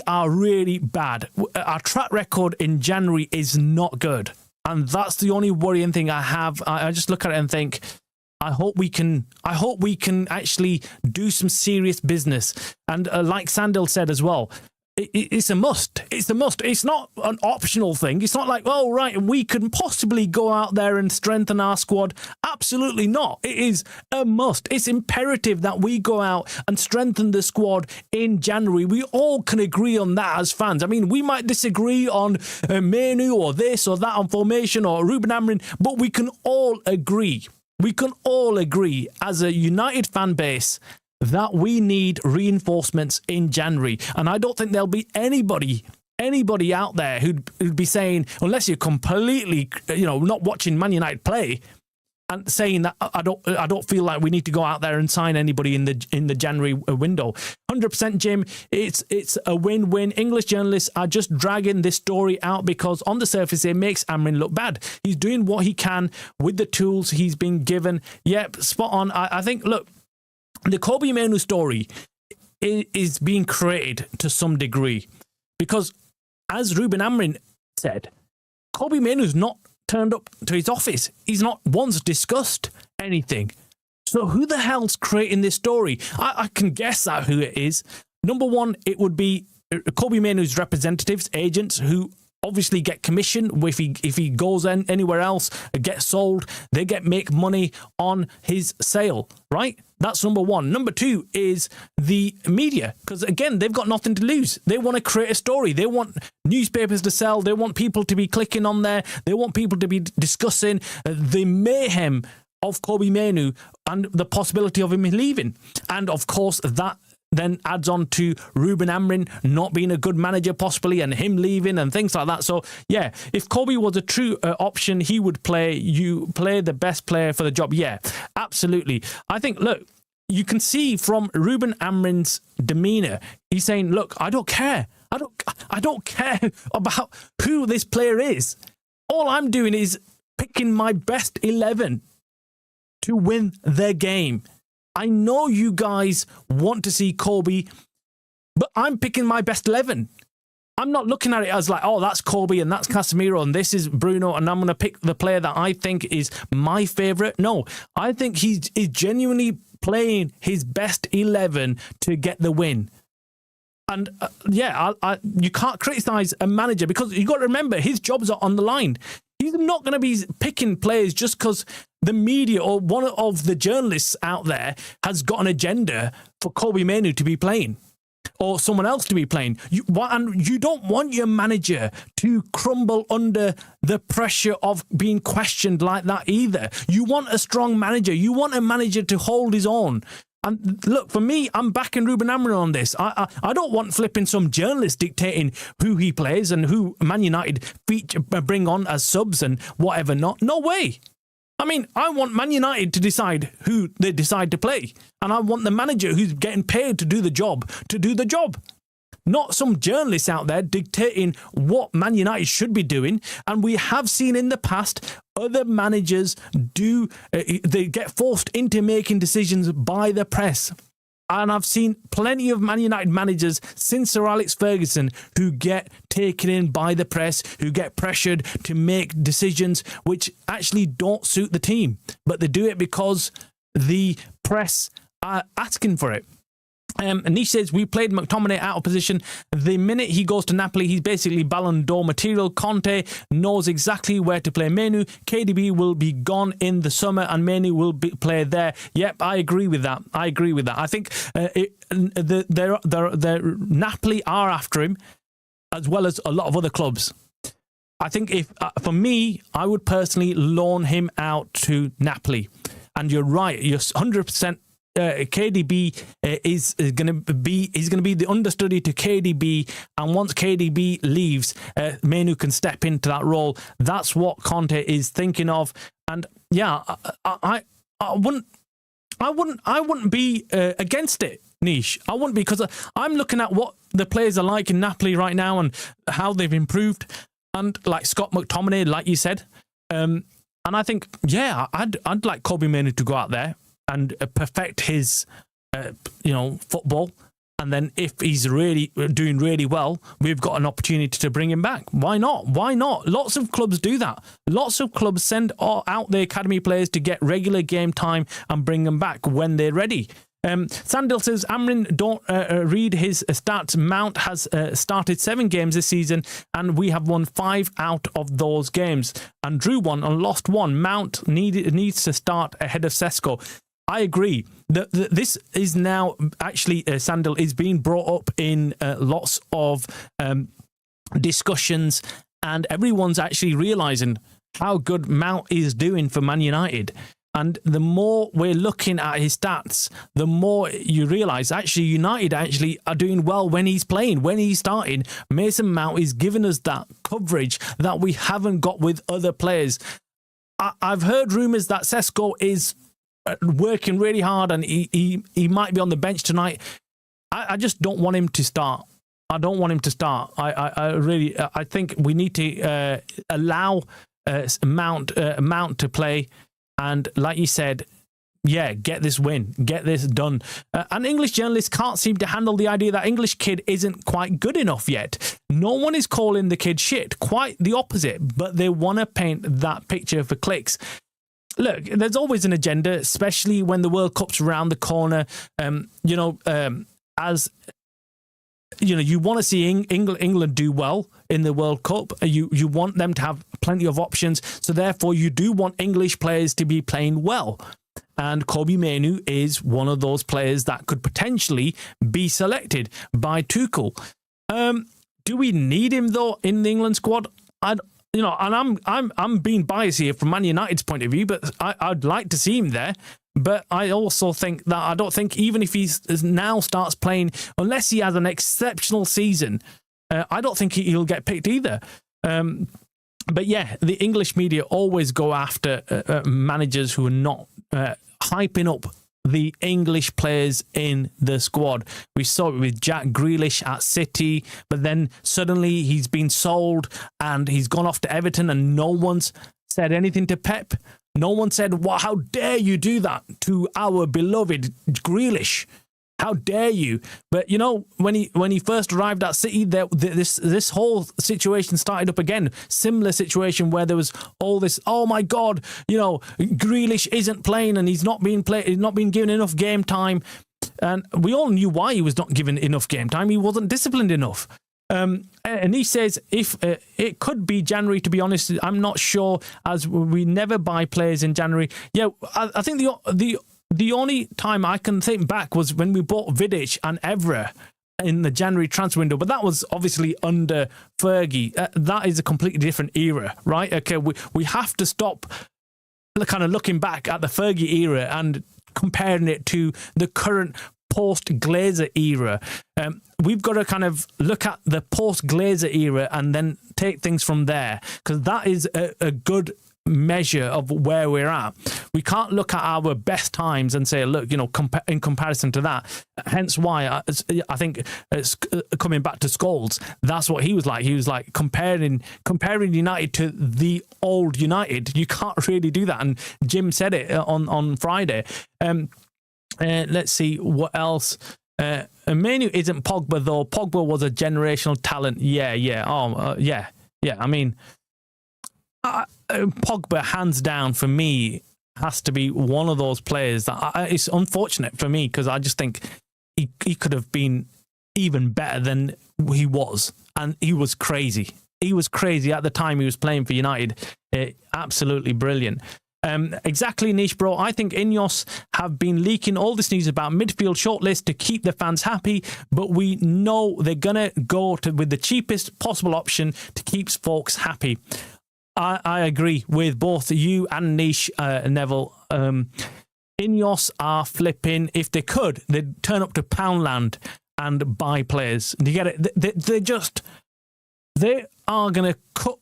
Speaker 2: are really bad. Our track record in January is not good. And that's the only worrying thing I have. I just look at it and think, I hope we can actually do some serious business. And like Sandil said as well, it's a must. It's a must. It's not an optional thing. It's not like, oh, right, we could possibly go out there and strengthen our squad. Absolutely not. It is a must. It's imperative that we go out and strengthen the squad in January. We all can agree on that as fans. I mean, we might disagree on Mainoo or this or that on formation or Ruben Amorim, but we can all agree. We can all agree as a United fan base that we need reinforcements in January. And I don't think there'll be anybody out there who'd be saying, unless you're completely, not watching Man United play, and saying that I don't feel like we need to go out there and sign anybody in the January window. 100%, Jim. It's a win-win. English journalists are just dragging this story out because on the surface it makes Amorim look bad. He's doing what he can with the tools he's been given. Yep, spot on. I think, look, the Kobbie Mainoo story is being created to some degree because, as Ruben Amorim said, Kobbie Mainoo's not turned up to his office. He's not once discussed anything. So who the hell's creating this story? I can guess at who it is. Number one, it would be Kobbie Mainoo's representatives, agents, who obviously get commission if he goes anywhere else, gets sold, they make money on his sale, right? That's number one. Number two is the media, because again, they've got nothing to lose. They want to create a story. They want newspapers to sell. They want people to be clicking on there. They want people to be discussing the mayhem of Kobbie Mainoo and the possibility of him leaving. And of course, that then adds on to Ruben Amorim not being a good manager possibly and him leaving and things like that. So yeah, if Kobbie was a true option, he would play the best player for the job. Yeah, absolutely. I think, look, you can see from Ruben Amorim's demeanour, he's saying, look, I don't care. I don't care about who this player is. All I'm doing is picking my best 11 to win their game. I know you guys want to see Kobbie, but I'm picking my best 11. I'm not looking at it as like, oh, that's Kobbie and that's Casemiro and this is Bruno and I'm going to pick the player that I think is my favourite. No, I think he's genuinely playing his best 11 to get the win. And you can't criticise a manager because you've got to remember his jobs are on the line. He's not going to be picking players just because the media or one of the journalists out there has got an agenda for Kobbie Mainoo to be playing or someone else to be playing. And you don't want your manager to crumble under the pressure of being questioned like that either. You want a strong manager. You want a manager to hold his own. And look, for me, I'm backing Ruben Amorim on this. I don't want flipping some journalist dictating who he plays and who Man United bring on as subs and whatever not. No way. I mean, I want Man United to decide who they decide to play. And I want the manager who's getting paid to do the job to do the job. Not some journalists out there dictating what Man United should be doing. And we have seen in the past other managers they get forced into making decisions by the press. And I've seen plenty of Man United managers since Sir Alex Ferguson who get taken in by the press, who get pressured to make decisions which actually don't suit the team. But they do it because the press are asking for it. Anish says, we played McTominay out of position. The minute he goes to Napoli, he's basically Ballon d'Or material. Conte knows exactly where to play Mainoo. KDB will be gone in the summer and Mainoo will play there. Yep, I agree with that. I think Napoli are after him, as well as a lot of other clubs. I think if, for me, I would personally loan him out to Napoli. And you're right, you're 100% KDB is going to be the understudy to KDB, and once KDB leaves, Mainoo can step into that role. That's what Conte is thinking of, and yeah, I wouldn't be against it, Nish. I wouldn't, because I'm looking at what the players are like in Napoli right now and how they've improved, and like Scott McTominay, like you said, and I think, yeah, I'd like Kobbie Mainoo to go out there and perfect his, football. And then if he's really doing really well, we've got an opportunity to bring him back. Why not? Why not? Lots of clubs do that. Lots of clubs send out their academy players to get regular game time and bring them back when they're ready. Sandil says, Amrin, don't read his stats. Mount has started 7 games this season, and we have won 5 out of those games. And drew 1 and lost 1. Mount needs to start ahead of Sesko. I agree. This is now actually, Sandil, is being brought up in lots of discussions, and everyone's actually realising how good Mount is doing for Man United. And the more we're looking at his stats, the more you realise actually United actually are doing well when he's playing, when he's starting. Mason Mount is giving us that coverage that we haven't got with other players. I've heard rumours that Sesko is working really hard and he might be on the bench tonight. I just don't want him to start. I don't want him to start. I think we need to allow Mount to play. And like you said, yeah, get this win, get this done. And English journalists can't seem to handle the idea that English kid isn't quite good enough yet. No one is calling the kid shit, quite the opposite, but they want to paint that picture for clicks. Look, there's always an agenda, especially when the World Cup's around the corner. As you want to see England do well in the World Cup. You want them to have plenty of options. So therefore, you do want English players to be playing well. And Kobbie Mainoo is one of those players that could potentially be selected by Tuchel. Do we need him though in the England squad? And I'm being biased here from Man United's point of view, but I'd like to see him there. But I also think that I don't think even if he now starts playing, unless he has an exceptional season, I don't think he'll get picked either. But yeah, the English media always go after managers who are not hyping up the English players in the squad. We saw it with Jack Grealish at City, but then suddenly he's been sold and he's gone off to Everton and no one's said anything to Pep. No one said, "Well, how dare you do that to our beloved Grealish? How dare you?" But when he first arrived at City, this whole situation started up again. Similar situation where there was all this, "Oh my God, Grealish isn't playing and he's not being given enough game time." And we all knew why he was not given enough game time. He wasn't disciplined enough. And he says if it could be January, to be honest, I'm not sure, as we never buy players in January. Yeah, I think the only time I can think back was when we bought Vidic and Evra in the January transfer window, but that was obviously under Fergie. That is a completely different era, right? Okay, we have to stop kind of looking back at the Fergie era and comparing it to the current post-Glazer era. We've got to kind of look at the post-Glazer era and then take things from there, because that is a good measure of where we're at. We can't look at our best times and say, look, in comparison to that. Hence why I think it's coming back to Scholes, that's what he was like. He was like comparing United to the old United. You can't really do that. And Jim said it on Friday. Let's see what else. Mainoo isn't Pogba though. Pogba was a generational talent. Yeah. I mean, Pogba, hands down, for me, has to be one of those players that it's unfortunate for me, because I just think he could have been even better than he was, and he was crazy. He was crazy at the time he was playing for United. Absolutely brilliant. Exactly, Niche Bro. I think Ineos have been leaking all this news about midfield shortlist to keep the fans happy, but we know they're going to go with the cheapest possible option to keep folks happy. I agree with both you and Niche, Neville. Ineos are flipping, if they could, they'd turn up to Poundland and buy players. Do you get it? They are going to cut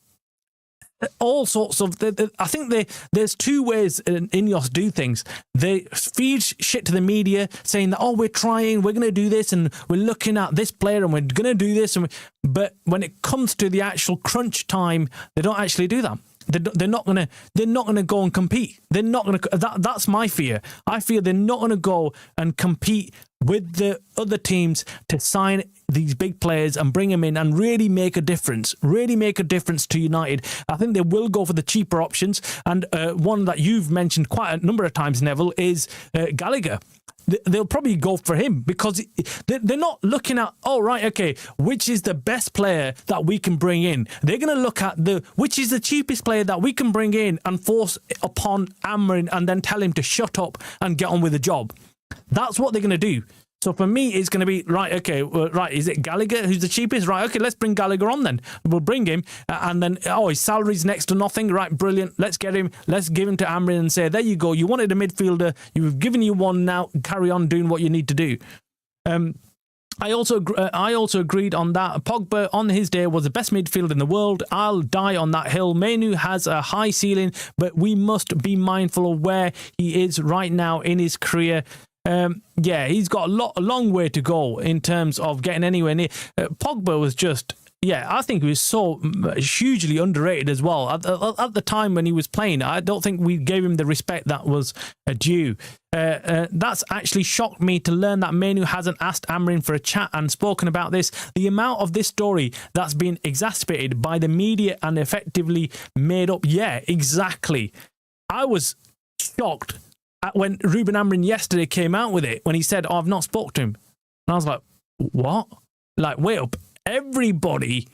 Speaker 2: all sorts of. I think there's two ways Ineos do things. They feed shit to the media saying that, oh, we're trying, we're going to do this, and we're looking at this player, and we're going to do this. But when it comes to the actual crunch time, they don't actually do that. They're not gonna go and compete. They're not gonna. That's my fear. I fear they're not gonna go and compete with the other teams to sign these big players and bring them in and really make a difference. Really make a difference to United. I think they will go for the cheaper options. And one that you've mentioned quite a number of times, Neville, is Gallagher. They'll probably go for him because they're not looking at, oh, right, okay, which is the best player that we can bring in. They're going to look at which is the cheapest player that we can bring in and force upon Amorim and then tell him to shut up and get on with the job. That's what they're going to do. So for me, it's going to be, right, okay, right, is it Gallagher who's the cheapest? Right, okay, let's bring Gallagher on then. We'll bring him, and then, his salary's next to nothing. Right, brilliant. Let's get him. Let's give him to Amorim and say, there you go. You wanted a midfielder. We've given you one now. Carry on doing what you need to do. I also agreed on that. Pogba, on his day, was the best midfielder in the world. I'll die on that hill. Mainoo has a high ceiling, but we must be mindful of where he is right now in his career. He's got a long way to go in terms of getting anywhere near. Pogba was just, I think he was so hugely underrated as well. At the time when he was playing, I don't think we gave him the respect that was due. That's actually shocked me to learn that Mainoo hasn't asked Amorim for a chat and spoken about this. The amount of this story that's been exacerbated by the media and effectively made up. Yeah, exactly. I was shocked when Ruben Amorim yesterday came out with it, when he said, I've not spoken to him. And I was like, what? Like, wait up. Everybody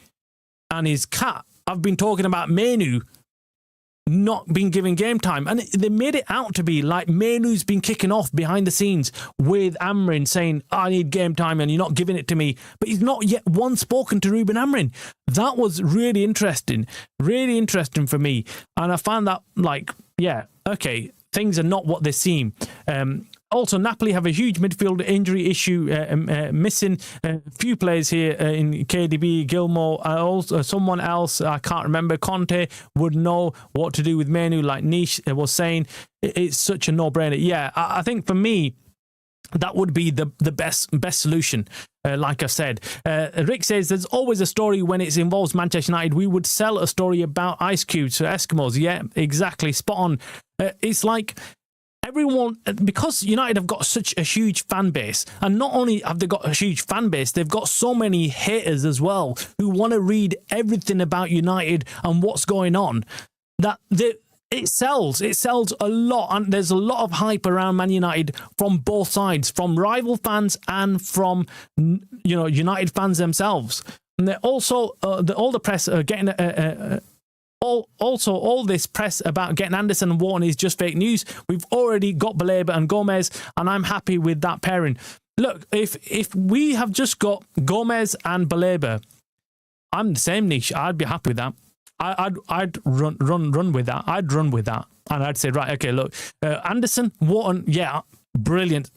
Speaker 2: and his cat have been talking about Mainoo not being given game time. And they made it out to be like Mainoo's been kicking off behind the scenes with Amorim saying, I need game time and you're not giving it to me. But he's not yet once spoken to Ruben Amorim. That was really interesting for me. And I found that okay, things are not what they seem. Also, Napoli have a huge midfield injury issue, missing a few players here in KDB, Gilmore, also someone else, I can't remember. Conte would know what to do with Mainoo, like Nish was saying. It's such a no-brainer. Yeah, I think for me, that would be the best solution, like I said. Rick says, there's always a story when it involves Manchester United. We would sell a story about ice cubes for Eskimos. Yeah, exactly. Spot on. It's like everyone, because United have got such a huge fan base, and not only have they got a huge fan base, they've got so many haters as well who want to read everything about United and what's going on, that it sells a lot, and there's a lot of hype around Man United from both sides, from rival fans and from United fans themselves. And they're also all the press are getting all this press about getting Anderson and Wharton is just fake news. We've already got Baleba and Gomez, and I'm happy with that pairing. Look, if we have just got Gomez and Baleba, I'm the same niche. I'd be happy with that. I'd run with that. I'd run with that, and I'd say, right, okay, look, Anderson, Wharton, yeah, brilliant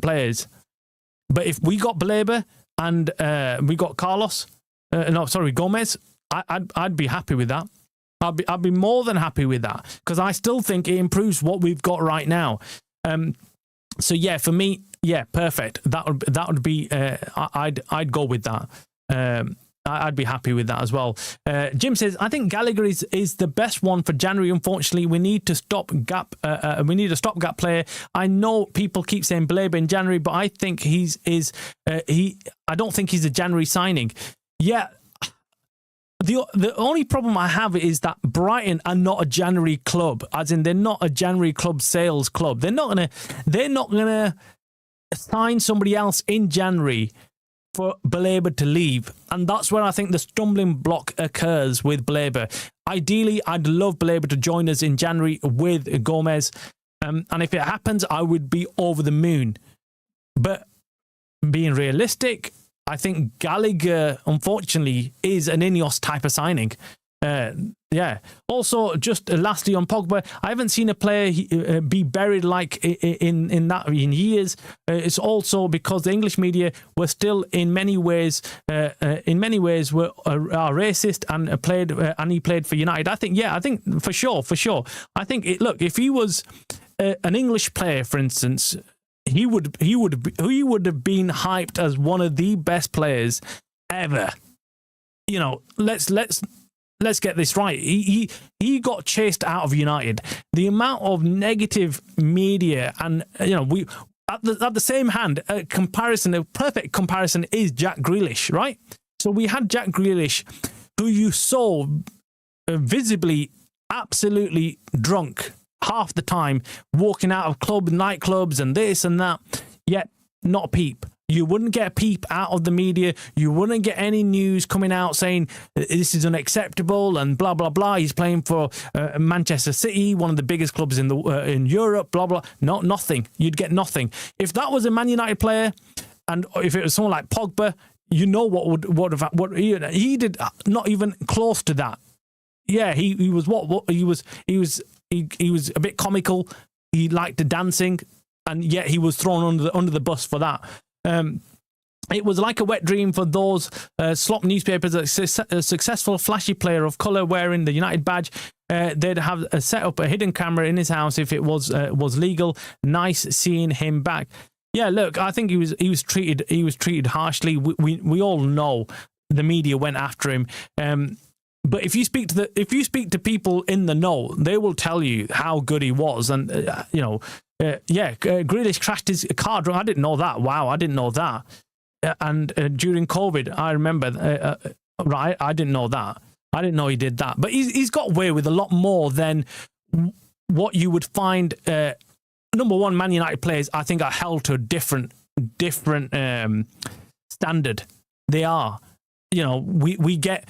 Speaker 2: players. But if we got Baleba and we got Gomez, I'd be happy with that. I'd be more than happy with that, because I still think it improves what we've got right now. So yeah, for me, yeah, perfect. That would be. I'd go with that. I'd be happy with that as well. Jim says, I think Gallagher is the best one for January. Unfortunately, we need a stopgap player. I know people keep saying Baleba in January, but I think I don't think he's a January signing. Yeah. The only problem I have is that Brighton are not a January club, as in they're not a January club sales club. They're not gonna sign somebody else in January for Baleba to leave, and that's where I think the stumbling block occurs with Baleba. Ideally, I'd love Baleba to join us in January with Gomez, and if it happens, I would be over the moon. But being realistic, I think Gallagher, unfortunately, is an Ineos type of signing. Yeah. Also, just lastly on Pogba, I haven't seen a player be buried like in years. It's also because the English media were still in many ways are racist and he played for United. I think for sure. I think if he was an English player, for instance, he would have been hyped as one of the best players ever. You know, let's get this right. He got chased out of United. The amount of negative media, and we at the same hand, a perfect comparison is Jack Grealish, right? So we had Jack Grealish, who you saw visibly absolutely drunk half the time, walking out of nightclubs and this and that, yet not a peep. You wouldn't get a peep out of the media. You wouldn't get any news coming out saying this is unacceptable and blah, blah, blah. He's playing for Manchester City, one of the biggest clubs in Europe, blah, blah. No, nothing. You'd get nothing. If that was a Man United player, and if it was someone like Pogba, what he did not even close to that. Yeah, he was he was a bit comical. He liked the dancing, and yet he was thrown under the bus for that. It was like a wet dream for those slop newspapers. A successful, flashy player of colour wearing the United badge. They'd have set up a hidden camera in his house if it was legal. Nice seeing him back. Yeah, look, I think he was treated harshly. We all know the media went after him. But if you speak to people in the know, they will tell you how good he was, and Grealish crashed his car drunk. I didn't know that. Wow, I didn't know that. And during COVID, I remember. Right, I didn't know that. I didn't know he did that. But he's got away with a lot more than what you would find. Number one, Man United players, I think, are held to a different standard. They are. We get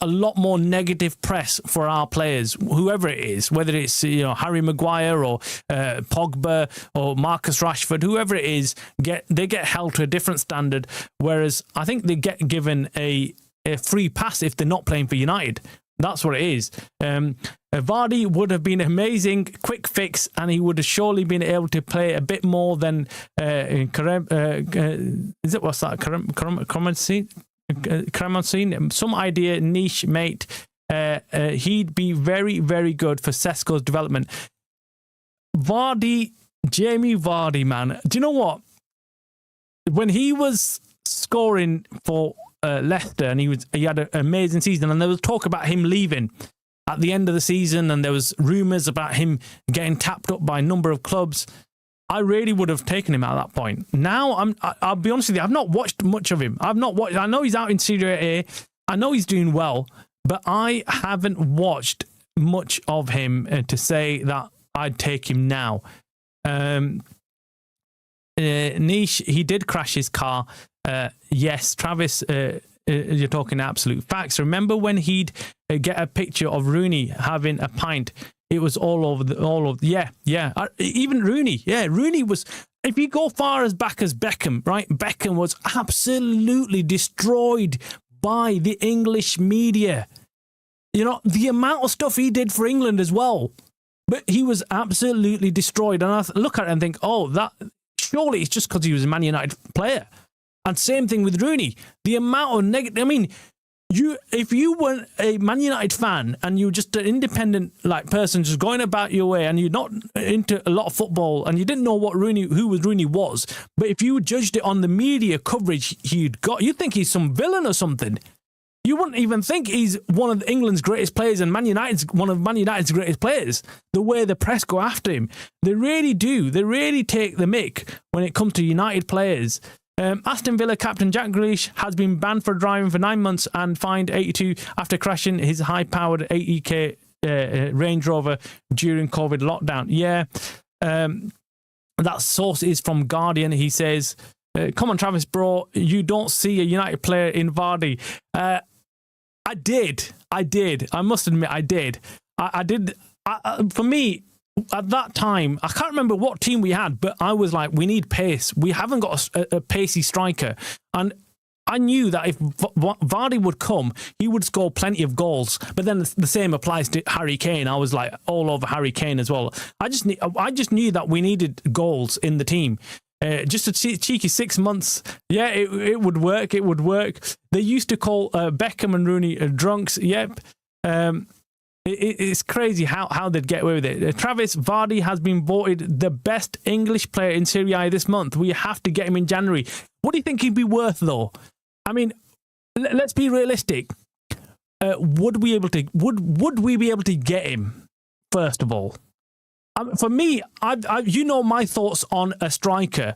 Speaker 2: a lot more negative press for our players, whoever it is, whether it's Harry Maguire or Pogba or Marcus Rashford, whoever it is, they get held to a different standard. Whereas I think they get given a free pass if they're not playing for United. That's what it is. Vardy would have been an amazing quick fix, and he would have surely been able to play a bit more than Cremonese, some idea niche mate. He'd be very, very good for Sesko's development. Jamie Vardy, man. Do you know what? When he was scoring for Leicester, and he had an amazing season, and there was talk about him leaving at the end of the season, and there was rumours about him getting tapped up by a number of clubs. I really would have taken him at that point. Now, I'll be honest with you, I've not watched much of him. I know he's out in Serie A. I know he's doing well, but I haven't watched much of him to say that I'd take him now. Niche, he did crash his car. Yes, Travis, you're talking absolute facts. Remember when he'd get a picture of Rooney having a pint? It was all over. Even Rooney. Yeah, Rooney was. If you go far as back as Beckham, right? Beckham was absolutely destroyed by the English media. The amount of stuff he did for England as well. But he was absolutely destroyed. And I look at it and think, that surely it's just because he was a Man United player. And same thing with Rooney. The amount of negative. I mean, if you weren't a Man United fan and you were just an independent person just going about your way, and you're not into a lot of football, and you didn't know who Rooney was, but if you judged it on the media coverage you'd think he's some villain or something. You wouldn't even think he's one of England's greatest players and one of Man United's greatest players. The way the press go after him, they really do. They really take the mick when it comes to United players. Aston Villa captain Jack Grealish has been banned for driving for 9 months and fined 82 after crashing his high-powered 80k Range Rover during COVID lockdown. Yeah, that source is from Guardian. He says, come on, Travis, bro, you don't see a United player in Vardy. I did. I must admit, I did. I did. For me, at that time, I can't remember what team we had, but I was like, we need pace. We haven't got a pacey striker. And I knew that if Vardy would come, he would score plenty of goals. But then the same applies to Harry Kane. I was like all over Harry Kane as well. I just knew that we needed goals in the team. Just a cheeky 6 months. Yeah, it would work. It would work. They used to call Beckham and Rooney drunks. Yep. It's crazy how they'd get away with it. Travis Vardy has been voted the best English player in Serie A this month. We have to get him in January. What do you think he'd be worth, though? I mean, let's be realistic. Would we be able to get him? First of all, for me, you know my thoughts on a striker.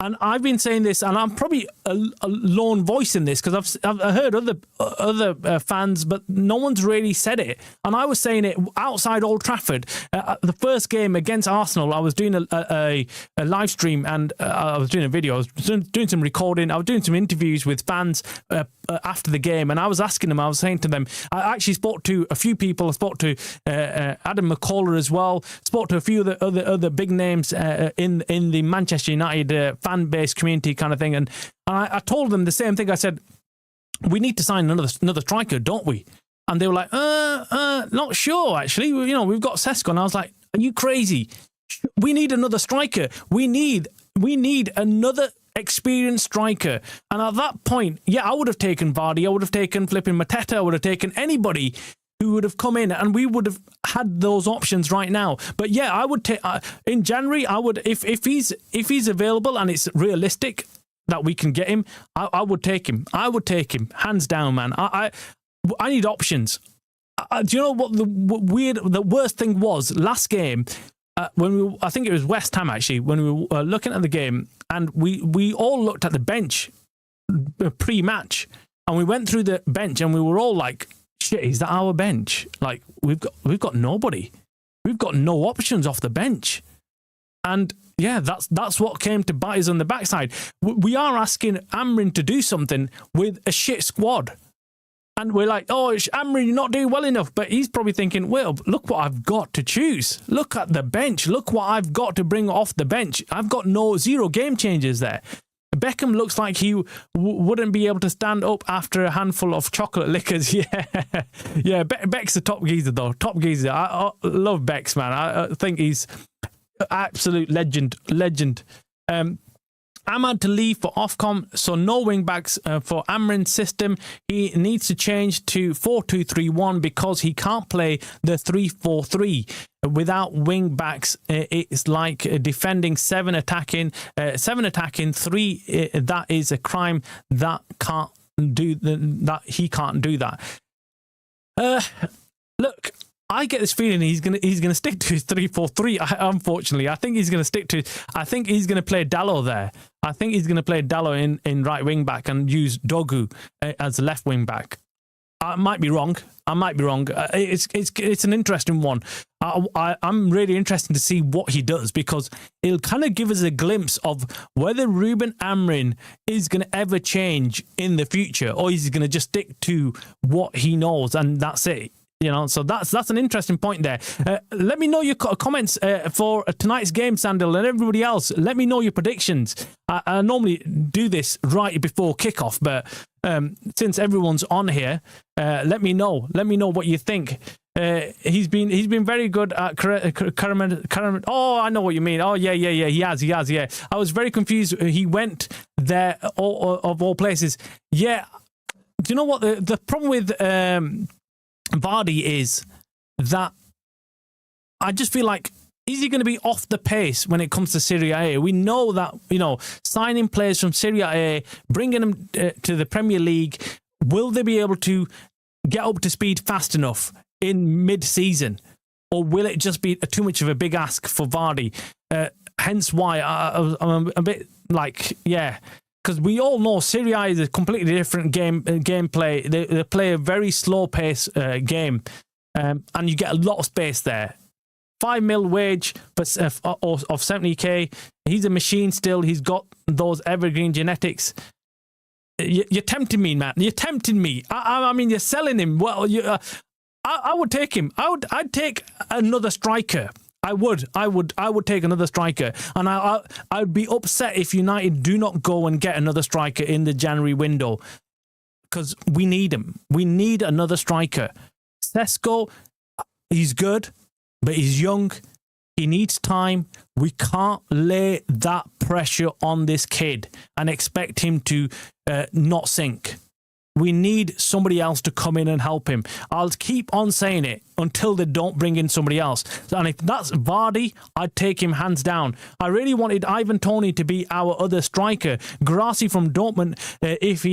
Speaker 2: And I've been saying this, and I'm probably a lone voice in this because I've heard other fans, but no one's really said it. And I was saying it outside Old Trafford. The first game against Arsenal, I was doing a live stream, and I was doing a video. I was doing some recording. I was doing some interviews with fans after the game, and I was asking them. I was saying to them, I actually spoke to a few people. I spoke to Adam McCullough as well. Spoke to a few other big names in the Manchester United fan base community kind of thing, and I told them the same thing. I said, we need to sign another striker, don't we? And they were like, not sure actually. You know, we've got Sesko. And I was like, are you crazy? We need another striker. We need another experienced striker. And at that point, yeah, I would have taken Vardy. I would have taken flipping Mateta. I would have taken anybody who would have come in, and we would have had those options right now. But yeah, I would take in January. I would if he's available and it's realistic that we can get him. I would take him. I would take him hands down, man. I need options. Do you know what the worst thing was last game? When I think it was West Ham actually, when we were looking at the game, and we all looked at the bench pre-match, and we went through the bench, and we were all like, shit, is that our bench? Like, we've got nobody. We've got no options off the bench. And yeah, that's what came to bite us on the backside. We are asking Amorim to do something with a shit squad. And we're like, oh, Amorim, you're not doing well enough. But he's probably thinking, well, look what I've got to choose. Look at the bench. Look what I've got to bring off the bench. I've got zero game changers there. Beckham looks like he wouldn't be able to stand up after a handful of chocolate liquors. Yeah. Beck's a top geezer, though. Top geezer. I love Beck's, man. I think he's absolute legend. Ahmad to leave for Ofcom, so no wing backs for Amorim's system. He needs to change to 4-2-3-1 because he can't play the 3-4-3 without wing backs. It's like defending 7 attacking, 3. That is a crime. That he can't do that. Look, I get this feeling he's gonna stick to his 3-4-3. Unfortunately, I think he's gonna stick to. I think he's gonna play Dalot there. I think he's gonna play Dalot in right wing back and use Dogu as left wing back. I might be wrong. It's an interesting one. I'm really interested to see what he does, because it'll kind of give us a glimpse of whether Ruben Amorim is going to ever change in the future, or is he going to just stick to what he knows and that's it. You know, so that's an interesting point there. Let me know your comments for tonight's game, Sandil, and everybody else. Let me know your predictions. I normally do this right before kickoff, but since everyone's on here, let me know. Let me know what you think. He's been very good at Karaman. Oh, I know what you mean. Oh, yeah. He has. Yeah. I was very confused. He went there of all places. Yeah. Do you know what the problem with Vardy is? That I just feel like, is he going to be off the pace when it comes to Serie A? We know that, signing players from Serie A, bringing them to the Premier League, will they be able to get up to speed fast enough in mid-season? Or will it just be too much of a big ask for Vardy? Hence why I'm a bit like, yeah, because we all know Serie A is a completely different gameplay. They play a very slow pace game, and you get a lot of space there. 5 mil wage of 70k. He's a machine still. He's got those evergreen genetics. You're tempting me, man. You're tempting me. I mean, you're selling him. Well, I would take him. I'd take another striker. I would take another striker, and I'd be upset if United do not go and get another striker in the January window, because we need him. We need another striker. Sesko, he's good, but he's young. He needs time. We can't lay that pressure on this kid and expect him to not sink. We need somebody else to come in and help him. I'll keep on saying it until they don't bring in somebody else. And if that's Vardy, I'd take him hands down. I really wanted Ivan Toney to be our other striker. Grassi from Dortmund, if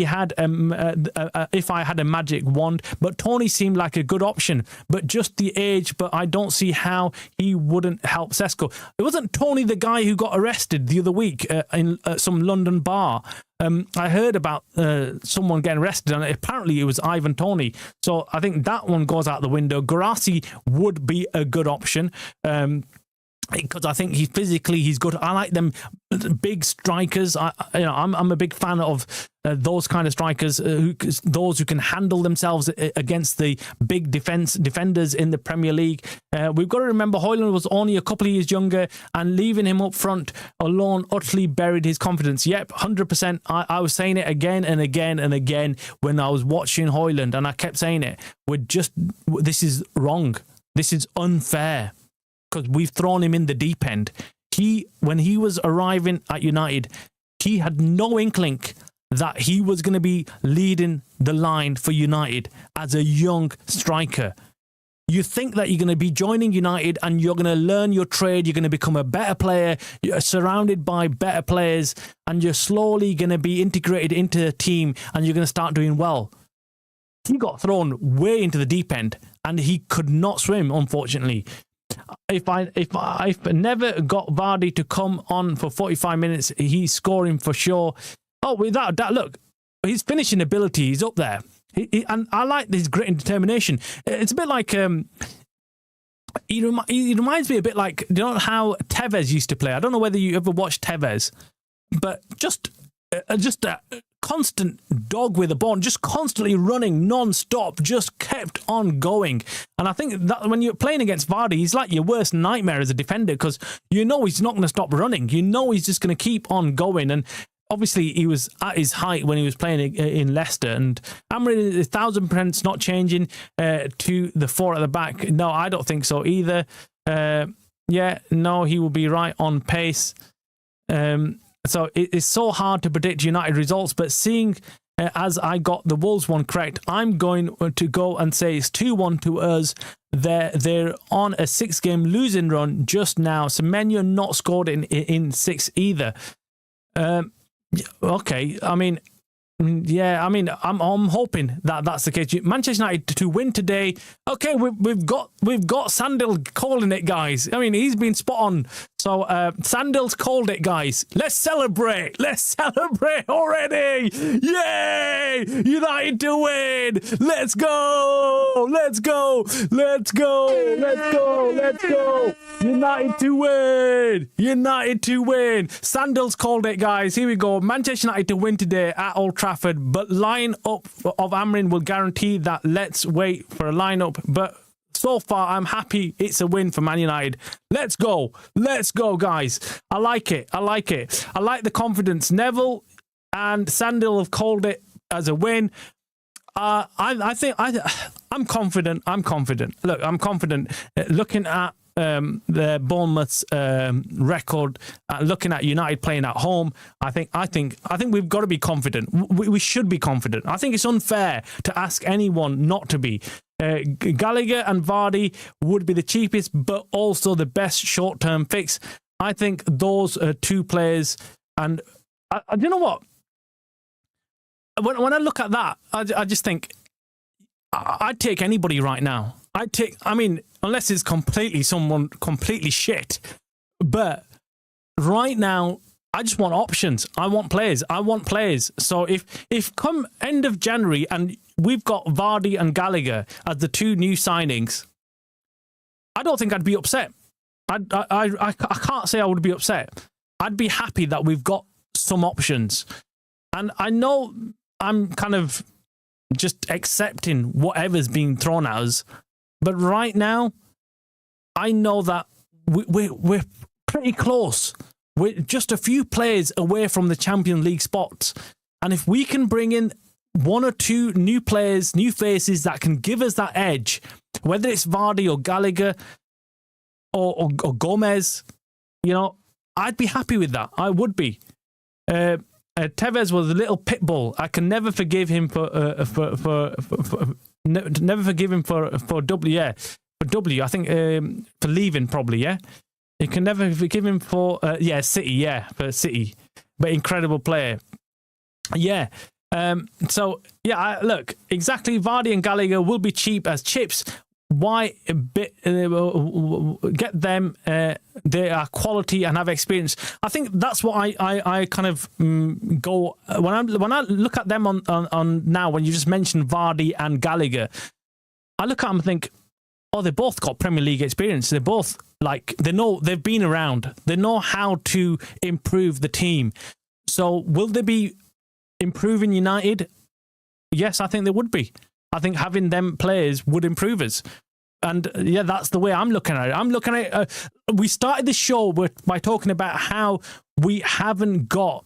Speaker 2: I had a magic wand. But Toney seemed like a good option. But just the age, but I don't see how he wouldn't help Sesko. It wasn't Toney the guy who got arrested the other week in some London bar. I heard about someone getting arrested, and apparently it was Ivan Toney. So I think that one goes out the window. Garassi would be a good option. Because I think he's good. I like them big strikers. I'm a big fan of those kind of strikers, those who can handle themselves against the big defenders in the Premier League. We've got to remember Højlund was only a couple of years younger, and leaving him up front alone utterly buried his confidence. Yep, 100%. I was saying it again and again and again when I was watching Højlund, and I kept saying it. This is wrong. This is unfair. Because we've thrown him in the deep end. When he was arriving at United, he had no inkling that he was going to be leading the line for United as a young striker. You think that you're going to be joining United and you're going to learn your trade, you're going to become a better player, you're surrounded by better players, and you're slowly going to be integrated into the team and you're going to start doing well. He got thrown way into the deep end and he could not swim, unfortunately. If I never got Vardy to come on for 45 minutes, he's scoring for sure. Oh, without that, look, his finishing ability is up there. And I like his grit and determination. It's a bit like he reminds me a bit like, you know how Tevez used to play. I don't know whether you ever watched Tevez, but just a constant dog with a bone, just constantly running non-stop, just kept on going. And I think that when you're playing against Vardy, he's like your worst nightmare as a defender, because you know he's not going to stop running. You know he's just going to keep on going. And obviously he was at his height when he was playing in Leicester. And Amorim is 1,000% not changing to the four at the back. No, I don't think so either. He will be right on pace. So it's so hard to predict United results, but seeing as I got the Wolves one correct, I'm going to go and say it's 2-1 to us. They're on a 6-game losing run just now. Semenyo not scored in 6 either. Okay, I'm hoping that that's the case. Manchester United to win today. Okay, we've got Sandil calling it, guys. I mean, he's been spot on. So Sandil's called it, guys. Let's celebrate. Let's celebrate already. Yay! United to win. Let's go. Let's go. Let's go. Let's go. Let's go. United to win. United to win. Sandil's called it, guys. Here we go. Manchester United to win today at Old Trafford. But line up of Amorim will guarantee that. Let's wait for a lineup. But so far, I'm happy it's a win for Man United. Let's go. Let's go, guys. I like it. I like it. I like the confidence. Neville and Sandil have called it as a win. I think I'm confident. I'm confident. Look, I'm confident. Looking at the Bournemouth's record, looking at United playing at home, I think we've got to be confident. We should be confident. I think it's unfair to ask anyone not to be. Gallagher and Vardy would be the cheapest, but also the best short-term fix. I think those two players, and you know what? When I look at that, I just think I'd take anybody right now. Unless it's someone completely shit. But right now, I just want options. I want players. So if come end of January and we've got Vardy and Gallagher as the two new signings, I don't think I'd be upset. I can't say I would be upset. I'd be happy that we've got some options. And I know I'm kind of just accepting whatever's being thrown at us. But right now, I know that we're pretty close. We're just a few players away from the Champions League spots. And if we can bring in one or two new players, new faces that can give us that edge, whether it's Vardy or Gallagher or Gomez, you know, I'd be happy with that. I would be. Tevez was a little pit bull. I can never forgive him never forgive him for W. Yeah, for W. I think for leaving probably. Yeah, you can never forgive him for City. Yeah, for City, but incredible player. Yeah. So yeah, look, exactly. Vardy and Gallagher will be cheap as chips. Why get them? They are quality and have experience. I think that's what I kind of go when I look at them on now. When you just mentioned Vardy and Gallagher, I look at them and think, oh, they both got Premier League experience. They're both they've been around. They know how to improve the team. So will they be improving United? Yes, I think they would be. I think having them players would improve us. And yeah, that's the way I'm looking at it. I'm looking at it. We started the show by talking about how we haven't got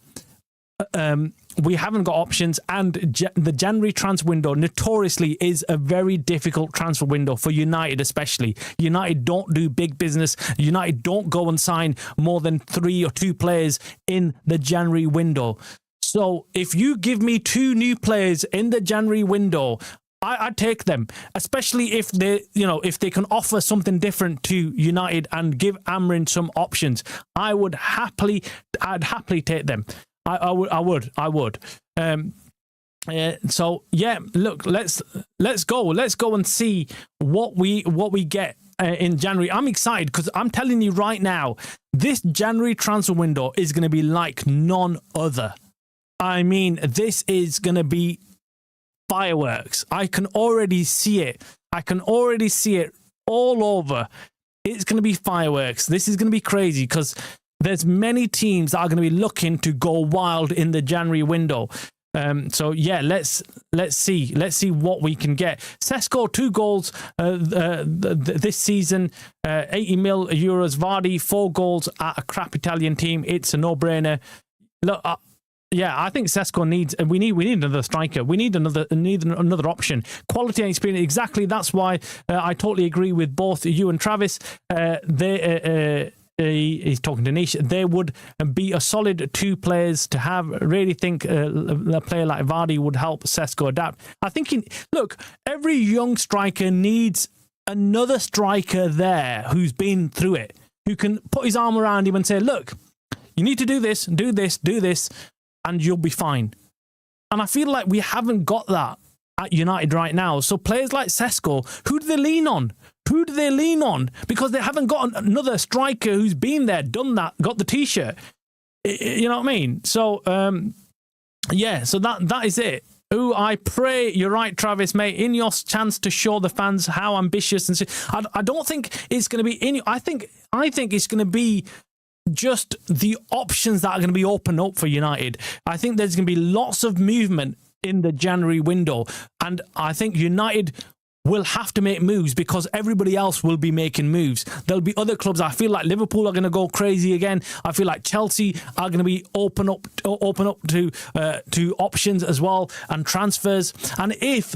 Speaker 2: options, and the January transfer window notoriously is a very difficult transfer window for United, especially. United don't do big business. United don't go and sign more than 3 or 2 players in the January window. So if you give me 2 new players in the January window, I'd take them, especially if they can offer something different to United and give Amorim some options. I'd happily take them. I would. So yeah, look, let's go and see what we get in January. I'm excited because I'm telling you right now, this January transfer window is going to be like none other. I mean, this is going to be fireworks. I can already see it. All over. It's going to be fireworks. This is going to be crazy because there's many teams that are going to be looking to go wild in the January window. So yeah, let's see what we can get. Sesko 2 goals this season, 80 million euros. Vardy 4 goals at a crap Italian team. It's a no-brainer. Look. Yeah, I think Sesko needs. We need another striker. We need another option. Quality and experience. Exactly. That's why I totally agree with both you and Travis. He's talking to Nish. They would be a solid 2 players to have. Really think a player like Vardy would help Sesko adapt. I think. Every young striker needs another striker there who's been through it, who can put his arm around him and say, "Look, you need to do this, do this, do this." And you'll be fine. And I feel like we haven't got that at United right now. So players like Sesko, who do they lean on? Because they haven't got another striker who's been there, done that, got the T-shirt. You know what I mean? So, so that is it. I pray you're right, Travis, mate. Ineos chance to show the fans how ambitious and I don't think it's going to be Ineos. I think it's going to be just the options that are going to be opened up for United. I think there's going to be lots of movement in the January window, and I think United will have to make moves because everybody else will be making moves. There'll be other clubs. I feel like Liverpool are going to go crazy again. I feel like Chelsea are going to be open up to options as well and transfers. And if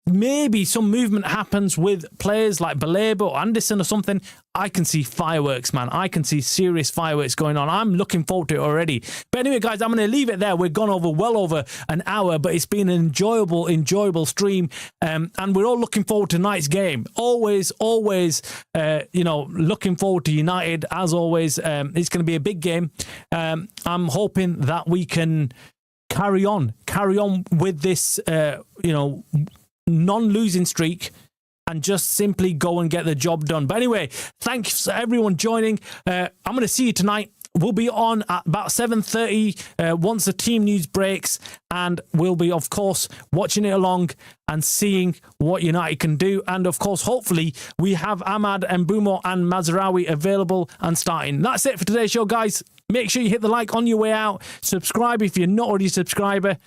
Speaker 2: maybe some movement happens with players like Baleba or Anderson or something, I can see fireworks, man. I can see serious fireworks going on. I'm looking forward to it already. But anyway, guys, I'm going to leave it there. We've gone well over an hour, but it's been an enjoyable stream. And we're all looking forward to tonight's game. Always, looking forward to United. As always, it's going to be a big game. I'm hoping that we can carry on with this, non-losing streak and just simply go and get the job done. But anyway, thanks for everyone joining. I'm going to see you tonight. We'll be on at about 7:30 once the team news breaks, and we'll be, of course, watching it along and seeing what United can do. And, of course, hopefully we have Ahmad, Mbumo and Mazraoui available and starting. That's it for today's show, guys. Make sure you hit the like on your way out. Subscribe if you're not already a subscriber.